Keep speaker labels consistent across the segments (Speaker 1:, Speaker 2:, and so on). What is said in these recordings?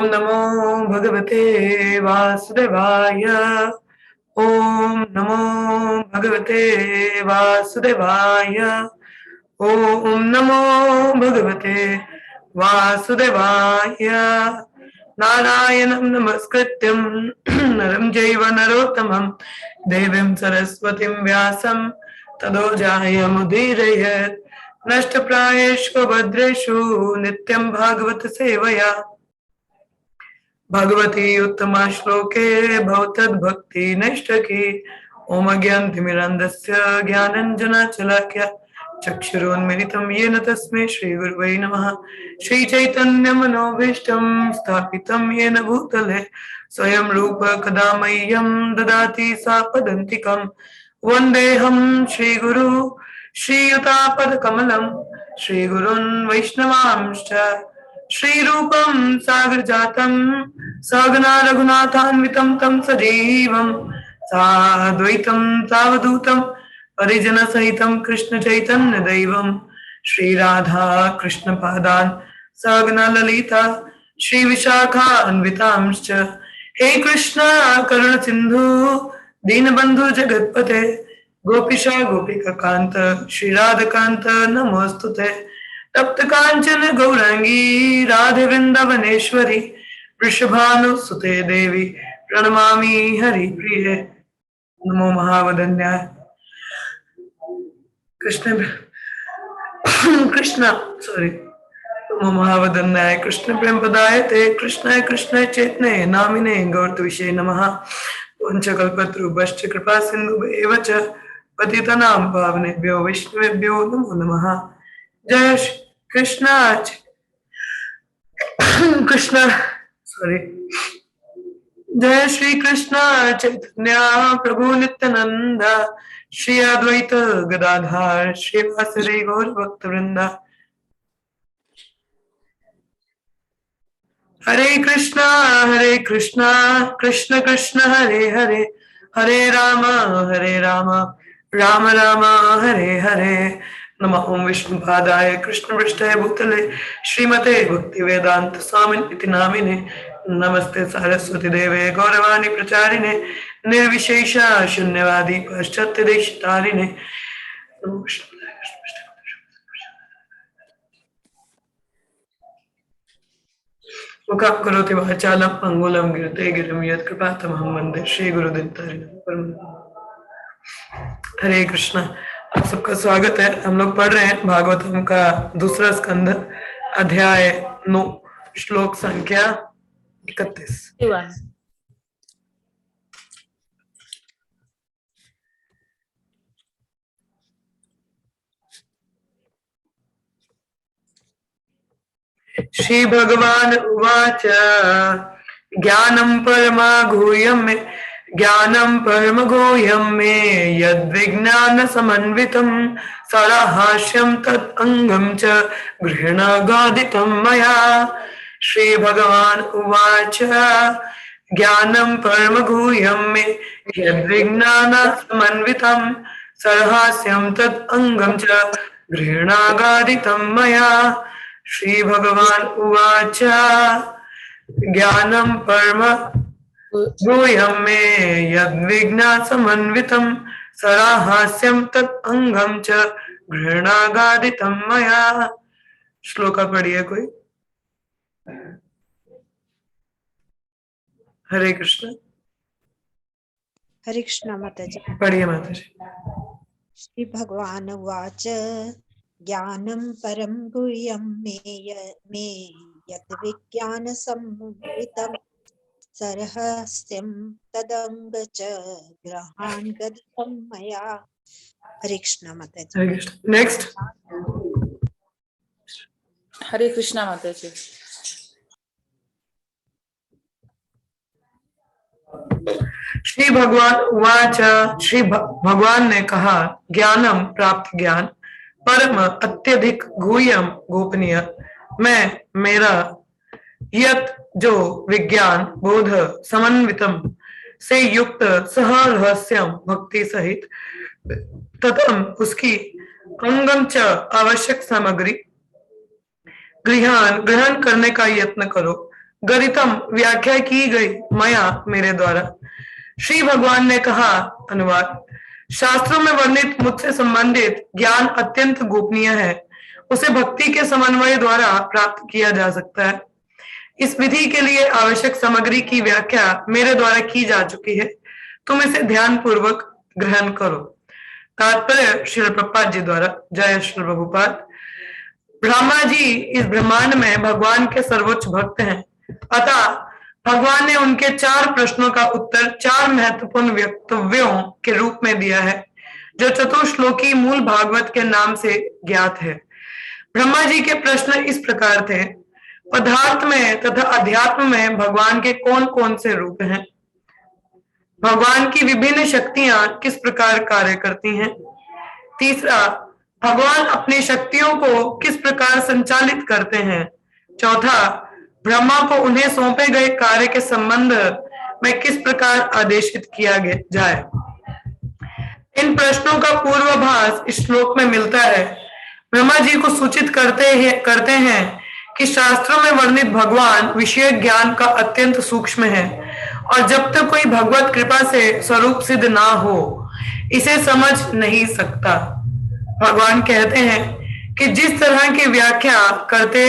Speaker 1: नमो भगवते वासुदेवाय। ओम नमो भगवते वासुदेवाय। ओम नमो भगवते वासुदेवाय। नारायणं नमस्कृत्यं नरं चैव नरोत्तमं देवीं सरस्वतीं व्यासं ततो जयमुदीरयेत्। नष्टप्रायेषु भद्रेषु नित्यं भागवत सेवया भगवती उत्तमा श्लोके भवतद्भक्ति नैष्ठकी। ओम अज्ञानतिमिरान्धस्य ज्ञानाञ्जनशलाकया चक्षुरुन्मिलितं येन तस्मै श्रीगुरुवे नमः। श्रीचैतन्यमनोभीष्टं स्थापितं येन भूतले स्वयं रूप कदा मह्यं ददाति सापदन्तिकं। वन्देऽहं श्रीगुरु श्रीयुतापदकमलं श्रीगुरुन् वैष्णवांश्च श्रीरूपं सागरजातं सहगना रघुनाथान्वितं तं सजीवं साद्वैतं सावधूतं परिजनसहितं कृष्णचैतन्यदेवं श्रीराधा कृष्णपादान् सहगना ललिता श्रीविशाखान्वितांश्च। हे कृष्ण करुण सिन्धु दीनबन्धु जगत्पते गोपीशा गोपिकान्त श्रीराधकान्त नमोस्तुते। तप्त कांचन गौरांगी राधे वृंदावनेश्वरी वृषभानुसुते देवी प्रणमामि हरिप्रिये। नमो महावदन्याय कृष्ण नमो महावदन्याय कृष्ण प्रेम पदाय ते कृष्णाय कृष्णाय चेतने नामिने गौरतविषे नमः। पंचकल्पतरुभ्यश्च कृपा सिन्धुभ्येव च पतितानां पावनेभ्यो वैष्णवेभ्यो नमो नमः। जय कृष्ण कृष्ण जय श्री कृष्ण चैतन्य प्रभु नित्यानंद श्री अद्वैत गदाधर श्रीवासुदेव गौर भक्तवृंद। हरे कृष्ण कृष्ण कृष्ण हरे हरे हरे राम राम राम हरे हरे। नमः ओं विष्णुपादाय कृष्णपृष्ठाय भूतले श्रीमते भक्तिवेदांत स्वामिनिति नामिने नमस्ते सरस्वती देवे गौरवाणी प्रचारिणे निर्विशेष शून्यवादी पाश्चात्य देशतारिणे। मुखं करोति वाचालं अंगुलं गिरते गिरिं यत्कृपातमहं वन्दे श्रीगुरुदिनतारिणं। हरे कृष्ण। आप सबका स्वागत है। हम लोग पढ़ रहे हैं भागवतम का दूसरा स्कंद अध्याय 9 श्लोक संख्या 31। श्री भगवान उवाच ज्ञानं परमगूह्यं मे यद्विज्ञान समन्वितं सरहास्यं तत् अंगं च गृह्णागादितं मया। श्री भगवान उवाच ज्ञानं परमगूह्यं मे यद्विज्ञान समन्वितं सरहास्यं तत् अंगं च गृह्णागादितं मया। श्री भगवान उवाच ज्ञानं परमगूह्यं मे यद्विज्ञान समन्वितं सराहास्यं तत् अंगं च गृह्णागादितं मया। श्लोक पढ़िए कोई। हरे कृष्ण
Speaker 2: माताजी।
Speaker 1: पढ़िए माताजी।
Speaker 2: श्री भगवान उवाच ज्ञानं परं गुह्यं मे यत् विज्ञान संवितं सरहस्यं तदंग च गृहाणगदितं मया। हरे कृष्ण माताजी।
Speaker 1: हरे कृष्ण। नेक्स्ट।
Speaker 3: हरे कृष्णा माताजी।
Speaker 1: श्री भगवान उवाच श्री भगवान ने कहा ज्ञानम प्राप्त ज्ञान परम अत्यधिक गुह्यम गोपनीय मैं मेरा यत जो विज्ञान बोध समन्वितम से युक्त सह रहस्यम भक्ति सहित ततम उसकी अंगम च आवश्यक सामग्री ग्रहण करने का यत्न करो गरितम व्याख्या की गई मया मेरे द्वारा। श्री भगवान ने कहा, अनुवाद, शास्त्रों में वर्णित मुझसे संबंधित ज्ञान अत्यंत गोपनीय है, उसे भक्ति के समन्वय द्वारा प्राप्त किया जा सकता है। इस विधि के लिए आवश्यक सामग्री की व्याख्या मेरे द्वारा की जा चुकी है, तुम इसे ध्यान पूर्वक ग्रहण करो। तात्पर्य श्रील प्रभुपाद जी द्वारा। जय श्री प्रभुपाद। ब्रह्मा जी इस ब्रह्मांड में भगवान के सर्वोच्च भक्त हैं, अतः भगवान ने उनके 4 प्रश्नों का उत्तर 4 महत्वपूर्ण वक्तव्यों के रूप में दिया है, जो चतुश्लोकी मूल भागवत के नाम से ज्ञात है। ब्रह्मा जी के प्रश्न इस प्रकार थे, पदार्थ में तथा अध्यात्म में भगवान के कौन कौन से रूप हैं, भगवान की विभिन्न शक्तियां किस प्रकार कार्य करती हैं, तीसरा, भगवान अपनी शक्तियों को किस प्रकार संचालित करते हैं, चौथा, ब्रह्मा को उन्हें सौंपे गए कार्य के संबंध में किस प्रकार आदेशित किया जाए। इन प्रश्नों का पूर्वाभास इस श्लोक में मिलता है। ब्रह्मा जी को सूचित करते हैं कि शास्त्रों में वर्णित भगवान विषय ज्ञान का अत्यंत सूक्ष्म है और जब तक कोई भगवत कृपा से स्वरूप सिद्ध ना हो इसे समझ नहीं सकता। भगवान कहते हैं कि जिस तरह की व्याख्या करते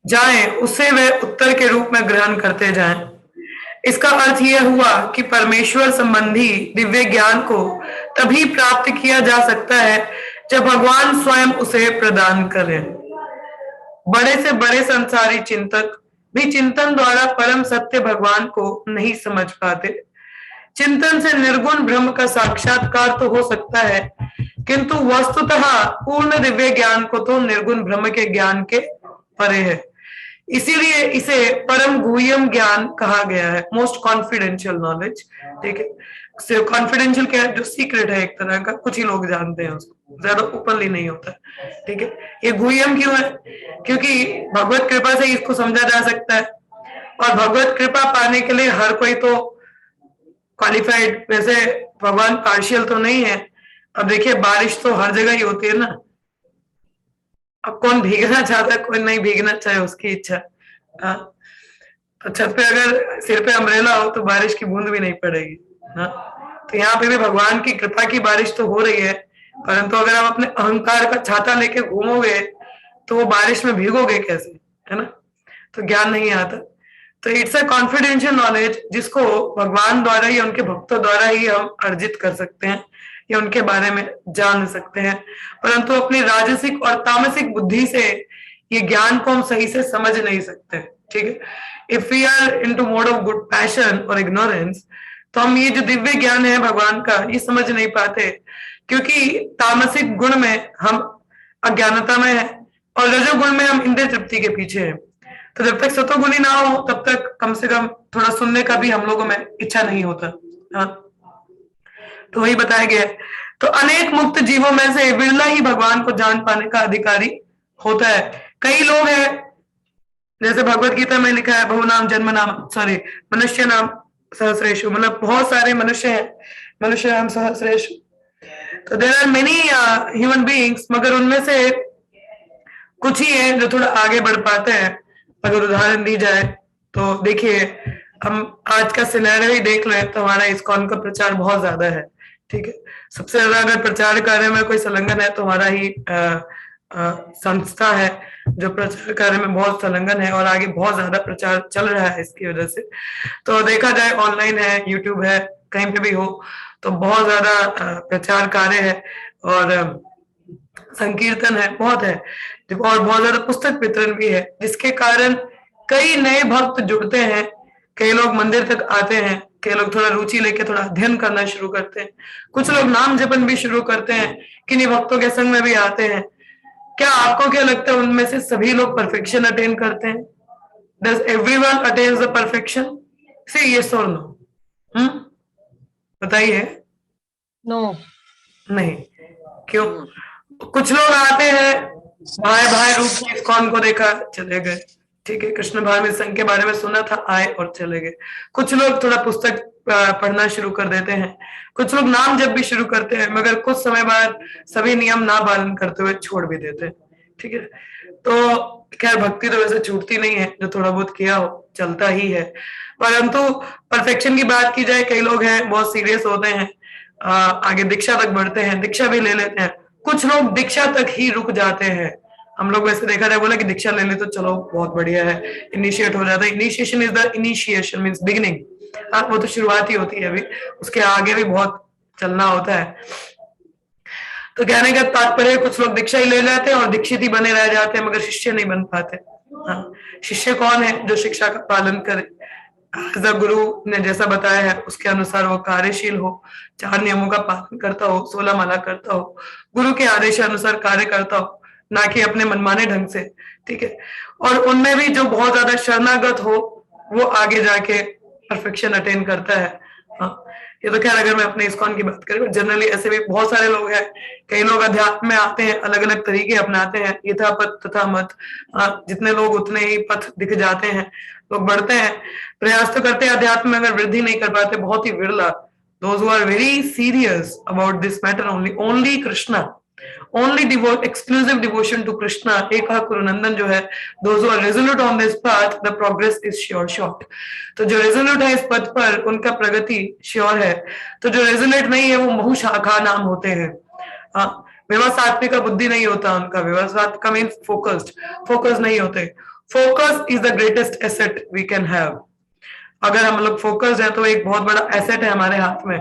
Speaker 1: जाएं उसे वे उत्तर के रूप में ग्रहण करते जाएं। इसका अर्थ यह हुआ कि परमेश्वर संबंधी दिव्य ज्ञान को तभी प्राप्त किया जा सकता है जब भगवान स्वयं उसे प्रदान करें। बड़े से बड़े संसारी चिंतक भी चिंतन द्वारा परम सत्य भगवान को नहीं समझ पाते। चिंतन से निर्गुण ब्रह्म का साक्षात्कार तो हो सकता है, किंतु वस्तुतः पूर्ण दिव्य ज्ञान को तो निर्गुण ब्रह्म के ज्ञान के परे है। इसीलिए इसे परम गुह्यम ज्ञान कहा गया है, मोस्ट कॉन्फिडेंशियल नॉलेज। ठीक है, कॉन्फिडेंशियल क्या है, जो सीक्रेट है एक तरह का, कुछ ही लोग जानते हैं उसको, ज्यादा ओपनली नहीं होता। ठीक है, ये गुह्यम क्यों है, क्योंकि भगवत कृपा से इसको समझा जा सकता है और भगवत कृपा पाने के लिए हर कोई तो क्वालिफाइड, वैसे भगवान पार्शियल तो नहीं है। अब देखिए बारिश तो हर जगह ही होती है ना, अब कौन भीगना चाहता है, कोई नहीं भीगना चाहे, उसकी इच्छा। तो छत पे अगर सिर पे अम्ब्रेला हो तो बारिश की बूंद भी नहीं पड़ेगी ना। तो यहाँ पे भी भगवान की कृपा की बारिश तो हो रही है, परंतु अगर आप अपने अहंकार का छाता लेके घूमोगे तो वो बारिश में भीगोगे कैसे, है ना। तो ज्ञान नहीं आता। तो इट्स अ कॉन्फिडेंशियल नॉलेज जिसको भगवान द्वारा या उनके भक्तों द्वारा ही हम अर्जित कर सकते हैं या उनके बारे में जान सकते हैं, परंतु अपनी राजसिक और तामसिक बुद्धि से ये ज्ञान को हम सही से समझ नहीं सकते। ठीक है, if we are into mode of good passion और इग्नोरेंस, तो हम ये जो दिव्य ज्ञान है भगवान का ये समझ नहीं पाते, क्योंकि तामसिक गुण में हम अज्ञानता में है और रजोगुण में हम इंद्रिय तृप्ति के पीछे हैं। तो जब तक सतोगुणी ना हो तब तक कम से कम थोड़ा सुनने का भी हम लोगों में इच्छा नहीं होता। हाँ, तो वही बताया गया है। तो अनेक मुक्त जीवों में से बिरला ही भगवान को जान पाने का अधिकारी होता है। कई लोग हैं, जैसे भगवत गीता में लिखा है, बहु नाम जन्म नाम मनुष्य नाम सहस्रेशु, मतलब बहुत सारे मनुष्य हैं, मनुष्य नाम सहस्रेशु। तो there are many human beings, मगर उनमें से कुछ ही है जो थोड़ा आगे बढ़ पाते हैं। अगर उदाहरण दी जाए तो देखिए, हम आज का सिनेरियो ही देख लें तो हमारा इस्कॉन का प्रचार बहुत ज्यादा है। ठीक है, सबसे ज्यादा अगर प्रचार कार्य में कोई संलग्न है तो हमारा ही संस्था है जो प्रचार कार्य में बहुत संलग्न है और आगे बहुत ज्यादा प्रचार चल रहा है इसकी वजह से। तो देखा जाए ऑनलाइन है, यूट्यूब है, कहीं पे भी हो तो बहुत ज्यादा प्रचार कार्य है और संकीर्तन है, बहुत है, और बहुत ज्यादा पुस्तक वितरण भी है, जिसके कारण कई नए भक्त जुड़ते हैं, कई लोग मंदिर तक आते हैं, कई लोग थोड़ा रुचि लेके थोड़ा अध्ययन करना शुरू करते हैं, कुछ लोग नाम जपन भी शुरू करते हैं, किन्हीं भक्तों के संग में भी आते हैं। क्या आपको क्या लगता है उनमें से सभी लोग परफेक्शन अटेन करते हैं? Does everyone attains the perfection? Say yes or no. बताइए।
Speaker 3: नो।
Speaker 1: नहीं, क्यों? कुछ लोग आते हैं, भाई भाई रूप में इस्कॉन को देखा चले गए, ठीक है, कृष्ण भावनामृत संघ के बारे में सुना था, आए और चले गए। कुछ लोग थोड़ा पुस्तक पढ़ना शुरू कर देते हैं, कुछ लोग नाम जप भी शुरू करते हैं, मगर कुछ समय बाद सभी नियम ना पालन करते हुए छोड़ भी देते हैं। ठीक है, तो खैर भक्ति तो वैसे छूटती नहीं है, जो थोड़ा बहुत किया हो चलता ही है, परंतु परफेक्शन की बात की जाए, कई लोग हैं बहुत सीरियस होते हैं, आगे दीक्षा तक बढ़ते हैं, दीक्षा भी ले लेते हैं, कुछ लोग दीक्षा तक ही रुक जाते हैं। हम लोग वैसे देखा जाए बोला कि दीक्षा ले ले तो चलो बहुत बढ़िया है, इनिशिएट हो जाता है, initiation is the initiation means beginning, वो तो शुरुआत ही होती है, अभी उसके आगे भी बहुत चलना होता है। तो कहने का तात्पर्य कुछ लोग दीक्षा ही ले जाते हैं और दीक्षित ही बने रह जाते हैं, मगर शिष्य नहीं बन पाते। हाँ, शिष्य कौन है? जो शिक्षा का पालन करे, गुरु ने जैसा बताया है उसके अनुसार वो कार्यशील हो, 4 नियमों का पालन करता हो, 16 माला करता हो, गुरु के आदेश अनुसार कार्य करता हो, ना कि अपने मनमाने ढंग से, ठीक है। और उनमें भी जो बहुत ज्यादा शरणागत हो वो आगे जाके परफेक्शन अटेन करता है। हाँ, ये तो खैर अगर मैं अपने इस्कॉन की बात करूं, जनरली ऐसे भी बहुत सारे लोग हैं, कई लोग अध्यात्म में आते हैं, अलग अलग तरीके अपनाते हैं, यथा पथ तथा मत, जितने लोग उतने ही पथ दिख जाते हैं, लोग बढ़ते हैं, प्रयास तो करते हैं अध्यात्म में, अगर वृद्धि नहीं कर पाते, बहुत ही विरला। Those who are very serious about this matter only Krishna, only devote exclusive devotion to Krishna, Ekha Kurunandan जो है, those who are resolute on this path, the progress is sure short। तो जो resolute है इस पथ पर उनका प्रगति श्योर है, तो जो resolute नहीं है वो बहुशाखा नाम होते हैं। व्यवसायत्मिक का बुद्धि नहीं होता उनका, व्यवसाय का मीन फोकस्ड, फोकस नहीं होते। Focus is the greatest asset we can have. अगर हम लोग फोकस है तो एक बहुत बड़ा एसेट है हमारे हाथ में,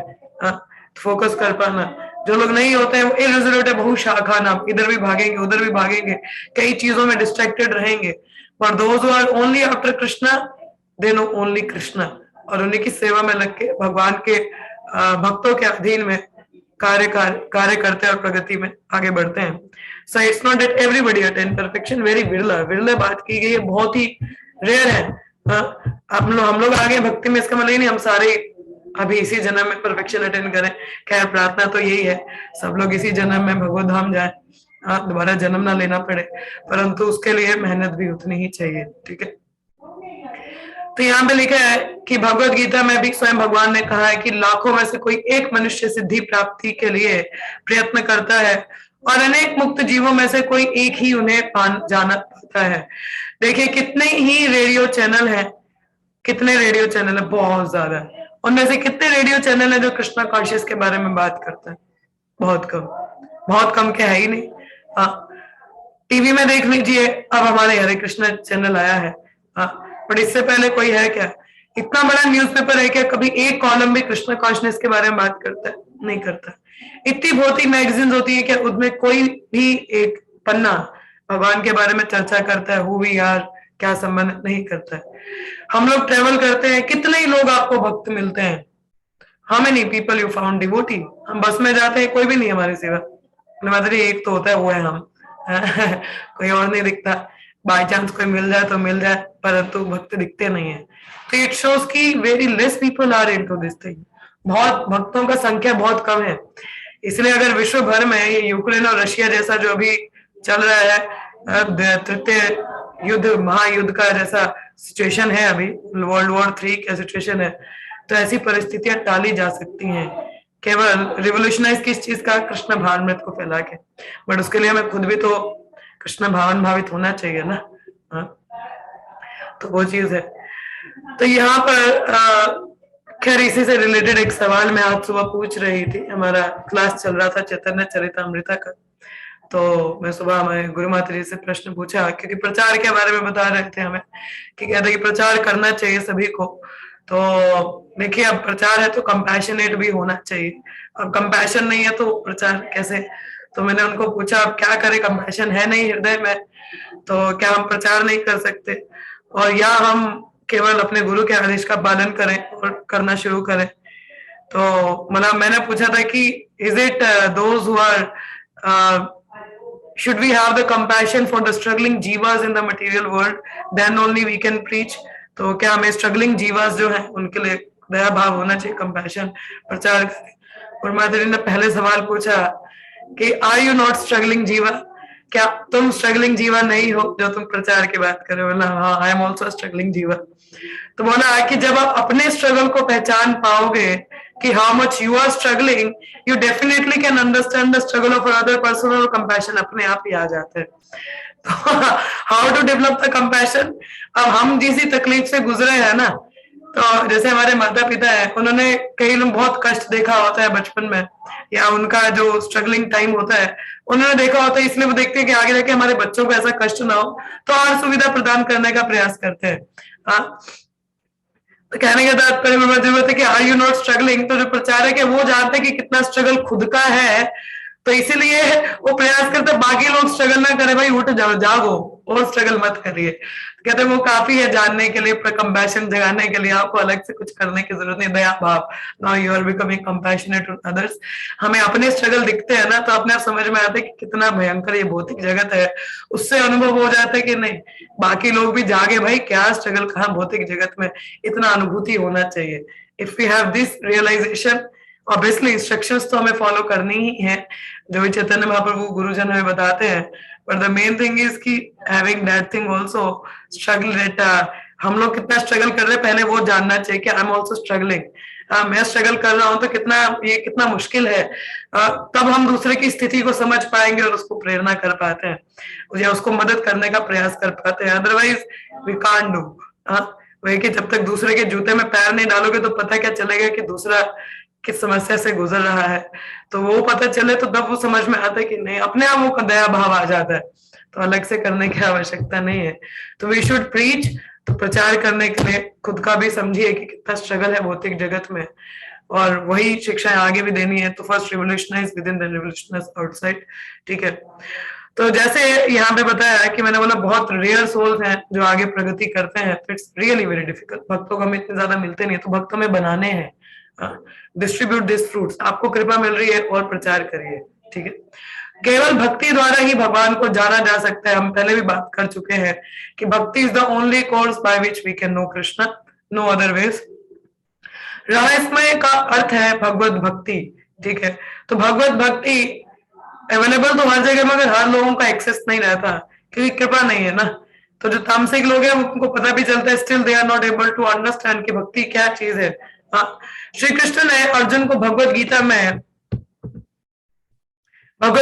Speaker 1: फोकस कर पाना। जो लोग नहीं होते हैं वो इरेजोल्यूट है, बहुशाखा नाम, इधर भी भागेंगे उधर भी भागेंगे, कई चीजों में डिस्ट्रैक्टेड रहेंगे। पर those who are only after Krishna, they know only Krishna, और उन्हीं की सेवा में लग के भगवान के भक्तों के अधीन में कार्य करते हैं और प्रगति में आगे बढ़ते हैं। So it's not that everybody attain perfection, very विरला बात की गई है, बहुत ही रेयर है। हम लोग आगे भक्ति में, इसका मतलब नहीं हम सारे अभी इसी जन्म में परफेक्शन अटेंड करें। खैर प्रार्थना तो यही है सब लोग इसी जन्म में भगवत धाम जाए, दोबारा जन्म ना लेना पड़े, परंतु उसके लिए मेहनत भी उतनी ही चाहिए, ठीक है। तो यहाँ पे लिखा है कि भगवत गीता में भी स्वयं भगवान ने कहा है कि लाखों में से कोई एक मनुष्य सिद्धि प्राप्ति के लिए प्रयत्न करता है और अनेक मुक्त जीवों में से कोई एक ही उन्हें जाना पाता है। देखिए कितने ही रेडियो चैनल हैं, कितने रेडियो चैनल है, बहुत ज्यादा। उनमें से कितने रेडियो चैनल है जो कृष्णा कॉन्शियस के बारे में बात करते हैं? बहुत कम क्या है ही नहीं। टीवी में देख लीजिए, अब हमारे हरे कृष्णा चैनल आया है, बट इससे पहले कोई है क्या? इतना बड़ा न्यूज़पेपर है क्या कभी एक कॉलम भी कृष्णा कॉन्शियस के बारे में बात करता है? नहीं करता। इतनी बहुत ही मैगजीन्स होती है क्या उनमें कोई भी एक पन्ना भगवान के बारे में चर्चा करता है? हु वी आर, क्या संबंध? नहीं करता है। हम लोग ट्रेवल करते हैं, कितने ही लोग आपको भक्त मिलते हैं? How many people you found devotee? हम बस में जाते हैं, कोई भी नहीं हमारी सेवा, मतलब एक तो होता है, वो है हम कोई और नहीं दिखता। बाई चांस कोई मिल जाए तो मिल जाए, परंतु भक्त दिखते नहीं है। तो इट शोज की very less people are into this thing. बहुत भक्तों का संख्या बहुत कम है। इसलिए अगर विश्व भर में ये यूक्रेन और रशिया जैसा जो अभी चल रहा है, तृतीय युद्ध, महायुद्ध का जैसा सिचुएशन है, अभी वर्ल्ड वॉर 3 का सिचुएशन है, तो ऐसी परिस्थितियां टाली जा सकती हैं केवल रिवोल्यूशनाइज किस चीज का? कृष्ण भावामृत को फैला के। बट उसके लिए हमें खुद भी तो कृष्ण भावन भावित होना चाहिए ना। तो वो चीज है। तो यहाँ पर खैर इसी से रिलेटेड एक सवाल मैं आज सुबह पूछ रही थी, हमारा क्लास चल रहा था चैतन्य चरितामृता का, तो मैं सुबह हमें गुरु माता जी से प्रश्न पूछा, क्योंकि प्रचार के बारे में बता रहे थे हमें कि कहते कि प्रचार करना चाहिए सभी को। तो देखिए अब प्रचार है तो कंपैशनेट भी होना चाहिए, अब कंपैशन नहीं है तो प्रचार कैसे? तो मैंने उनको पूछा अब क्या करें, कंपैशन है नहीं हृदय में, तो क्या हम प्रचार नहीं कर सकते, और या हम केवल अपने गुरु के आदेश का पालन करें और करना शुरू करें? तो मतलब मैंने पूछा था कि is it those who are should we have the compassion for the struggling jivas in the material world, then only we can preach? तो क्या हमें स्ट्रगलिंग जीवास जो हैं उनके लिए दया भाव होना चाहिए, कंपैशन, प्रचार करें? और माता जी ने पहले सवाल पूछा कि आर यू नॉट स्ट्रगलिंग जीवा? क्या तुम स्ट्रगलिंग जीवा नहीं हो जो तुम प्रचार की बात कर रहे हो? बोला हाँ, आई एम ऑल्सो स्ट्रगलिंग जीवा। तो बोला कि जब आप अपने स्ट्रगल को पहचान पाओगे कि how much you are struggling, you definitely can understand the struggle of another person, और कंपैशन अपने आप ही आ जाता है। How to develop the compassion. अब हम जिस तकलीफ से गुजरे हैं ना, तो जैसे हमारे माता पिता है, उन्होंने कई लोग बहुत कष्ट देखा होता है बचपन में, या उनका जो स्ट्रगलिंग टाइम होता है उन्होंने देखा होता है, इसलिए वो देखते हैं कि आगे जाके हमारे बच्चों को ऐसा कष्ट ना हो, तो और सुविधा प्रदान करने का प्रयास करते हैं। हाँ, तो कहने का तात्पर्य में जरूरत है कि आर यू नॉट स्ट्रगलिंग, तो जो प्रचारक है वो जानते हैं कि कितना स्ट्रगल खुद का है, तो इसीलिए वो प्रयास करते बाकी लोग स्ट्रगल ना करे, भाई उठ जाओ, जागो और स्ट्रगल मत करिए। कहते हैं वो काफी है जानने के लिए, कंपैशन जगाने के लिए, आपको अलग से कुछ करने की जरूरत नहीं, दया भाव। Now you are becoming compassionate to others. हमें अपने स्ट्रगल दिखते हैं ना, तो अपने आप समझ में आता है कि कितना भयंकर ये भौतिक जगत है, उससे अनुभव हो जाता है कि नहीं बाकी लोग भी जागे, भाई क्या स्ट्रगल कहाँ भौतिक जगत में, इतना अनुभूति होना चाहिए। If we have this realisation, obviously instructions तो हमें फॉलो करनी ही है, जो भी चैतन्य महाप्रभु गुरुजन हमें बताते हैं, but the main thing is कि having that thing also struggle that हम लोग कितना स्ट्रगल कर रहे हैं पहले वो जानना चाहिए कि आई एम आल्सो स्ट्रगलिंग। मैं स्ट्रगल कर रहा हूं तो कितना मुश्किल है, तब हम दूसरे की स्थिति को समझ पाएंगे और उसको प्रेरणा कर पाते हैं या उसको मदद करने का प्रयास कर पाते हैं, अदरवाइज वी कांट डू। वही कि जब तक दूसरे के जूते में पैर नहीं डालोगे तो पता क्या चलेगा कि दूसरा किस समस्या से गुजर रहा है, तो वो पता चले तो तब वो समझ में आता है कि नहीं, अपने आप वो दया भाव आ जाता है, तो अलग से करने की आवश्यकता नहीं है। तो वी शुड प्रीच, तो प्रचार करने के लिए खुद का भी समझिए कि कितना स्ट्रगल है भौतिक जगत में, और वही शिक्षाएं आगे भी देनी है। तो first revolutionise within, then revolutionise outside. ठीक है, तो जैसे यहाँ पे बताया कि मैंने बोला बहुत रेयर सोल्स हैं जो आगे प्रगति करते हैं, तो इट्स रियली वेरी डिफिकल्ट। भक्तों को हमें इतने ज्यादा मिलते नहीं, तो भक्तों में बनाने हैं। डिस्ट्रीब्यूट दिस फ्रूट्स, आपको कृपा मिल रही है और प्रचार करिए। ठीक है, केवल भक्ति द्वारा ही भगवान को जाना जा सकता है। हम पहले भी बात कर चुके हैं कि bhakti is the only course by which we can know Krishna, no other ways. रहस्यमय का अर्थ है भगवत भक्ति। ठीक है, तो भगवत भक्ति अवेलेबल तो हर जगह, मगर हर लोगों का एक्सेस नहीं रहता क्योंकि कृपा नहीं है ना। तो जो तामसिक लोग हैं उनको पता भी चलता है, still they are not able to understand कि भक्ति क्या चीज है। श्री कृष्ण ने अर्जुन को भगवत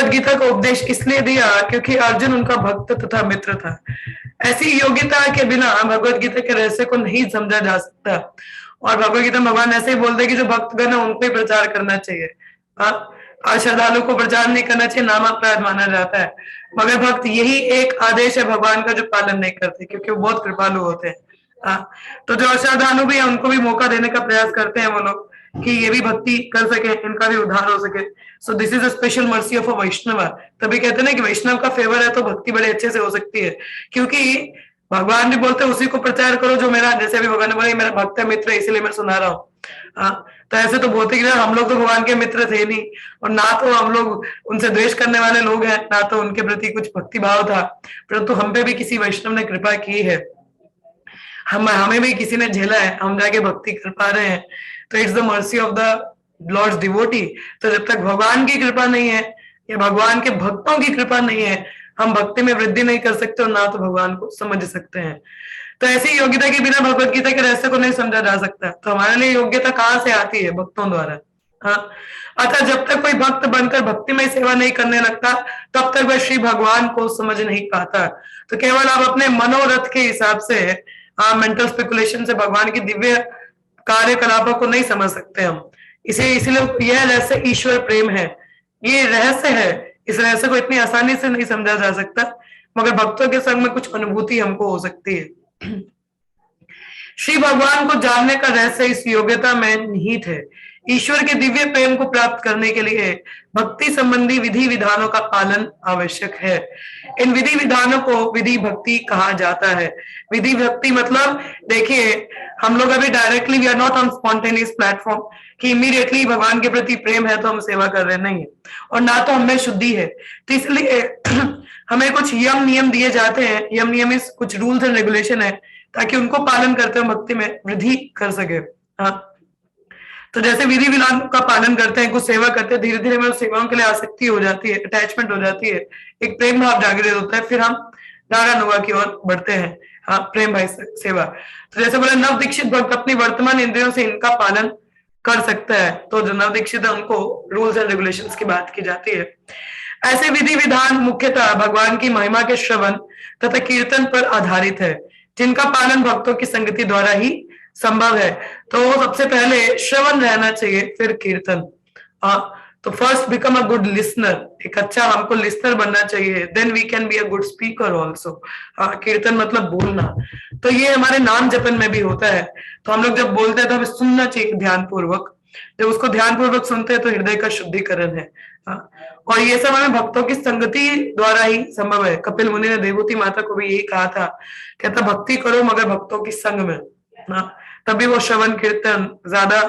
Speaker 1: गीता का उपदेश इसलिए दिया क्योंकि अर्जुन उनका भक्त तथा मित्र था। ऐसी योग्यता के बिना भगवत गीता के रहस्य को नहीं समझा जा सकता, और भगवत गीता भगवान ऐसे ही बोलते कि जो भक्तगण है उनको ही प्रचार करना चाहिए। श्रद्धालु को प्रचार नहीं करना चाहिए, नाम अपराध माना जाता है। मगर भक्त यही एक आदेश है भगवान का जो पालन नहीं करते, क्योंकि वो बहुत कृपालु होते हैं। तो जो अश्रद्धालु भी है उनको भी मौका देने का प्रयास करते हैं वो लोग कि ये भी भक्ति कर सके, इनका भी उद्धार हो सके। So this is a special mercy of a Vaishnava. तभी कहते हैं ना कि वैष्णव का फेवर है तो भक्ति बड़े अच्छे से हो सकती है, क्योंकि भगवान भी बोलते हैं उसी को प्रचार करो जो मेरा, जैसे अभी भगवान ने बोला मेरा भक्त है, मित्र है, इसीलिए मैं सुना रहा हूँ। तो ऐसे तो भौतिक है, हम लोग तो भगवान के मित्र थे नहीं, और ना तो हम लोग उनसे द्वेष करने वाले लोग हैं, ना तो उनके प्रति कुछ भक्ति भाव था, परंतु हम पे भी किसी वैष्णव ने कृपा की है, हमें भी किसी ने झेला है, हम जाके भक्ति कर पा रहे हैं। तो it's the mercy of the lord's devotee. तो जब तक भगवान की कृपा नहीं है या भगवान के भक्तों की कृपा नहीं है, हम भक्ति में वृद्धि नहीं कर सकते और ना तो भगवान को समझ सकते हैं। तो ऐसी योग्यता के बिना भगवत गीता के रहस्य को नहीं समझा जा सकता। तो हमारे लिए योग्यता कहाँ से आती है? भक्तों द्वारा। हाँ, अतः जब तक कोई भक्त बनकर भक्ति में सेवा नहीं करने लगता तब तक वह श्री भगवान को समझ नहीं पाता। तो केवल आप अपने मनोरथ के हिसाब से, मेंटल स्पेकुलेशन से भगवान की दिव्य कार्यकलापों को नहीं समझ सकते हम। इसलिए यह रहस्य ईश्वर प्रेम है, ये रहस्य है। इस रहस्य को इतनी आसानी से नहीं समझा जा सकता, मगर भक्तों के संग में कुछ अनुभूति हमको हो सकती है। श्री भगवान को जानने का रहस्य इस योग्यता में निहित है। ईश्वर के दिव्य प्रेम को प्राप्त करने के लिए भक्ति संबंधी विधि विधानों का पालन आवश्यक है। इन विधि विधानों को विधि भक्ति कहा जाता है। विधि भक्ति मतलब, देखिए हम लोग अभी directly we are not on spontaneous platform कि इमीडिएटली भगवान के प्रति प्रेम है तो हम सेवा कर रहे नहीं है, और ना तो हमें शुद्धि है। तो इसलिए हमें कुछ यम नियम दिए जाते हैं। यम नियम इस कुछ रूल्स एंड रेगुलेशन है ताकि उनको पालन करते हुए भक्ति में वृद्धि कर सके। हाँ, तो जैसे विधि विधान का पालन करते हैं, कुछ सेवा करते हैं, धीरे धीरे में सेवाओं के लिए आसक्ति हो जाती है, अटैचमेंट हो जाती है, एक प्रेम भाव जागृत होता है, फिर हम रागानुगा की ओर बढ़ते हैं। हाँ, प्रेम भाई सेवा। तो जैसे बोले नव दीक्षित भक्त अपनी वर्तमान इंद्रियों से इनका पालन कर सकता है। तो जो नव दीक्षित है उनको रूल्स एंड रेगुलेशंस की बात की जाती है। ऐसे विधि विधान मुख्यतः भगवान की महिमा के श्रवण तथा कीर्तन पर आधारित है, जिनका पालन भक्तों की संगति द्वारा ही संभव है। तो सबसे पहले श्रवण रहना चाहिए, फिर कीर्तन। तो first become a good listener, एक अच्छा हमको लिसनर बनना चाहिए, then we can be a good speaker also. कीर्तन मतलब बोलना, तो ये हमारे नाम जपन में भी होता है। तो हम लोग जब बोलते हैं तो हमें सुनना चाहिए ध्यान पूर्वक, जब उसको ध्यान पूर्वक सुनते हैं तो हृदय का शुद्धिकरण है। और ये सब हमें भक्तों की संगति द्वारा ही संभव है। कपिल मुनि ने देवहूति माता को भी यही कहा था, कहता भक्ति करो मगर भक्तों की संग में, तभी वो श्रवण कीर्तन ज्यादा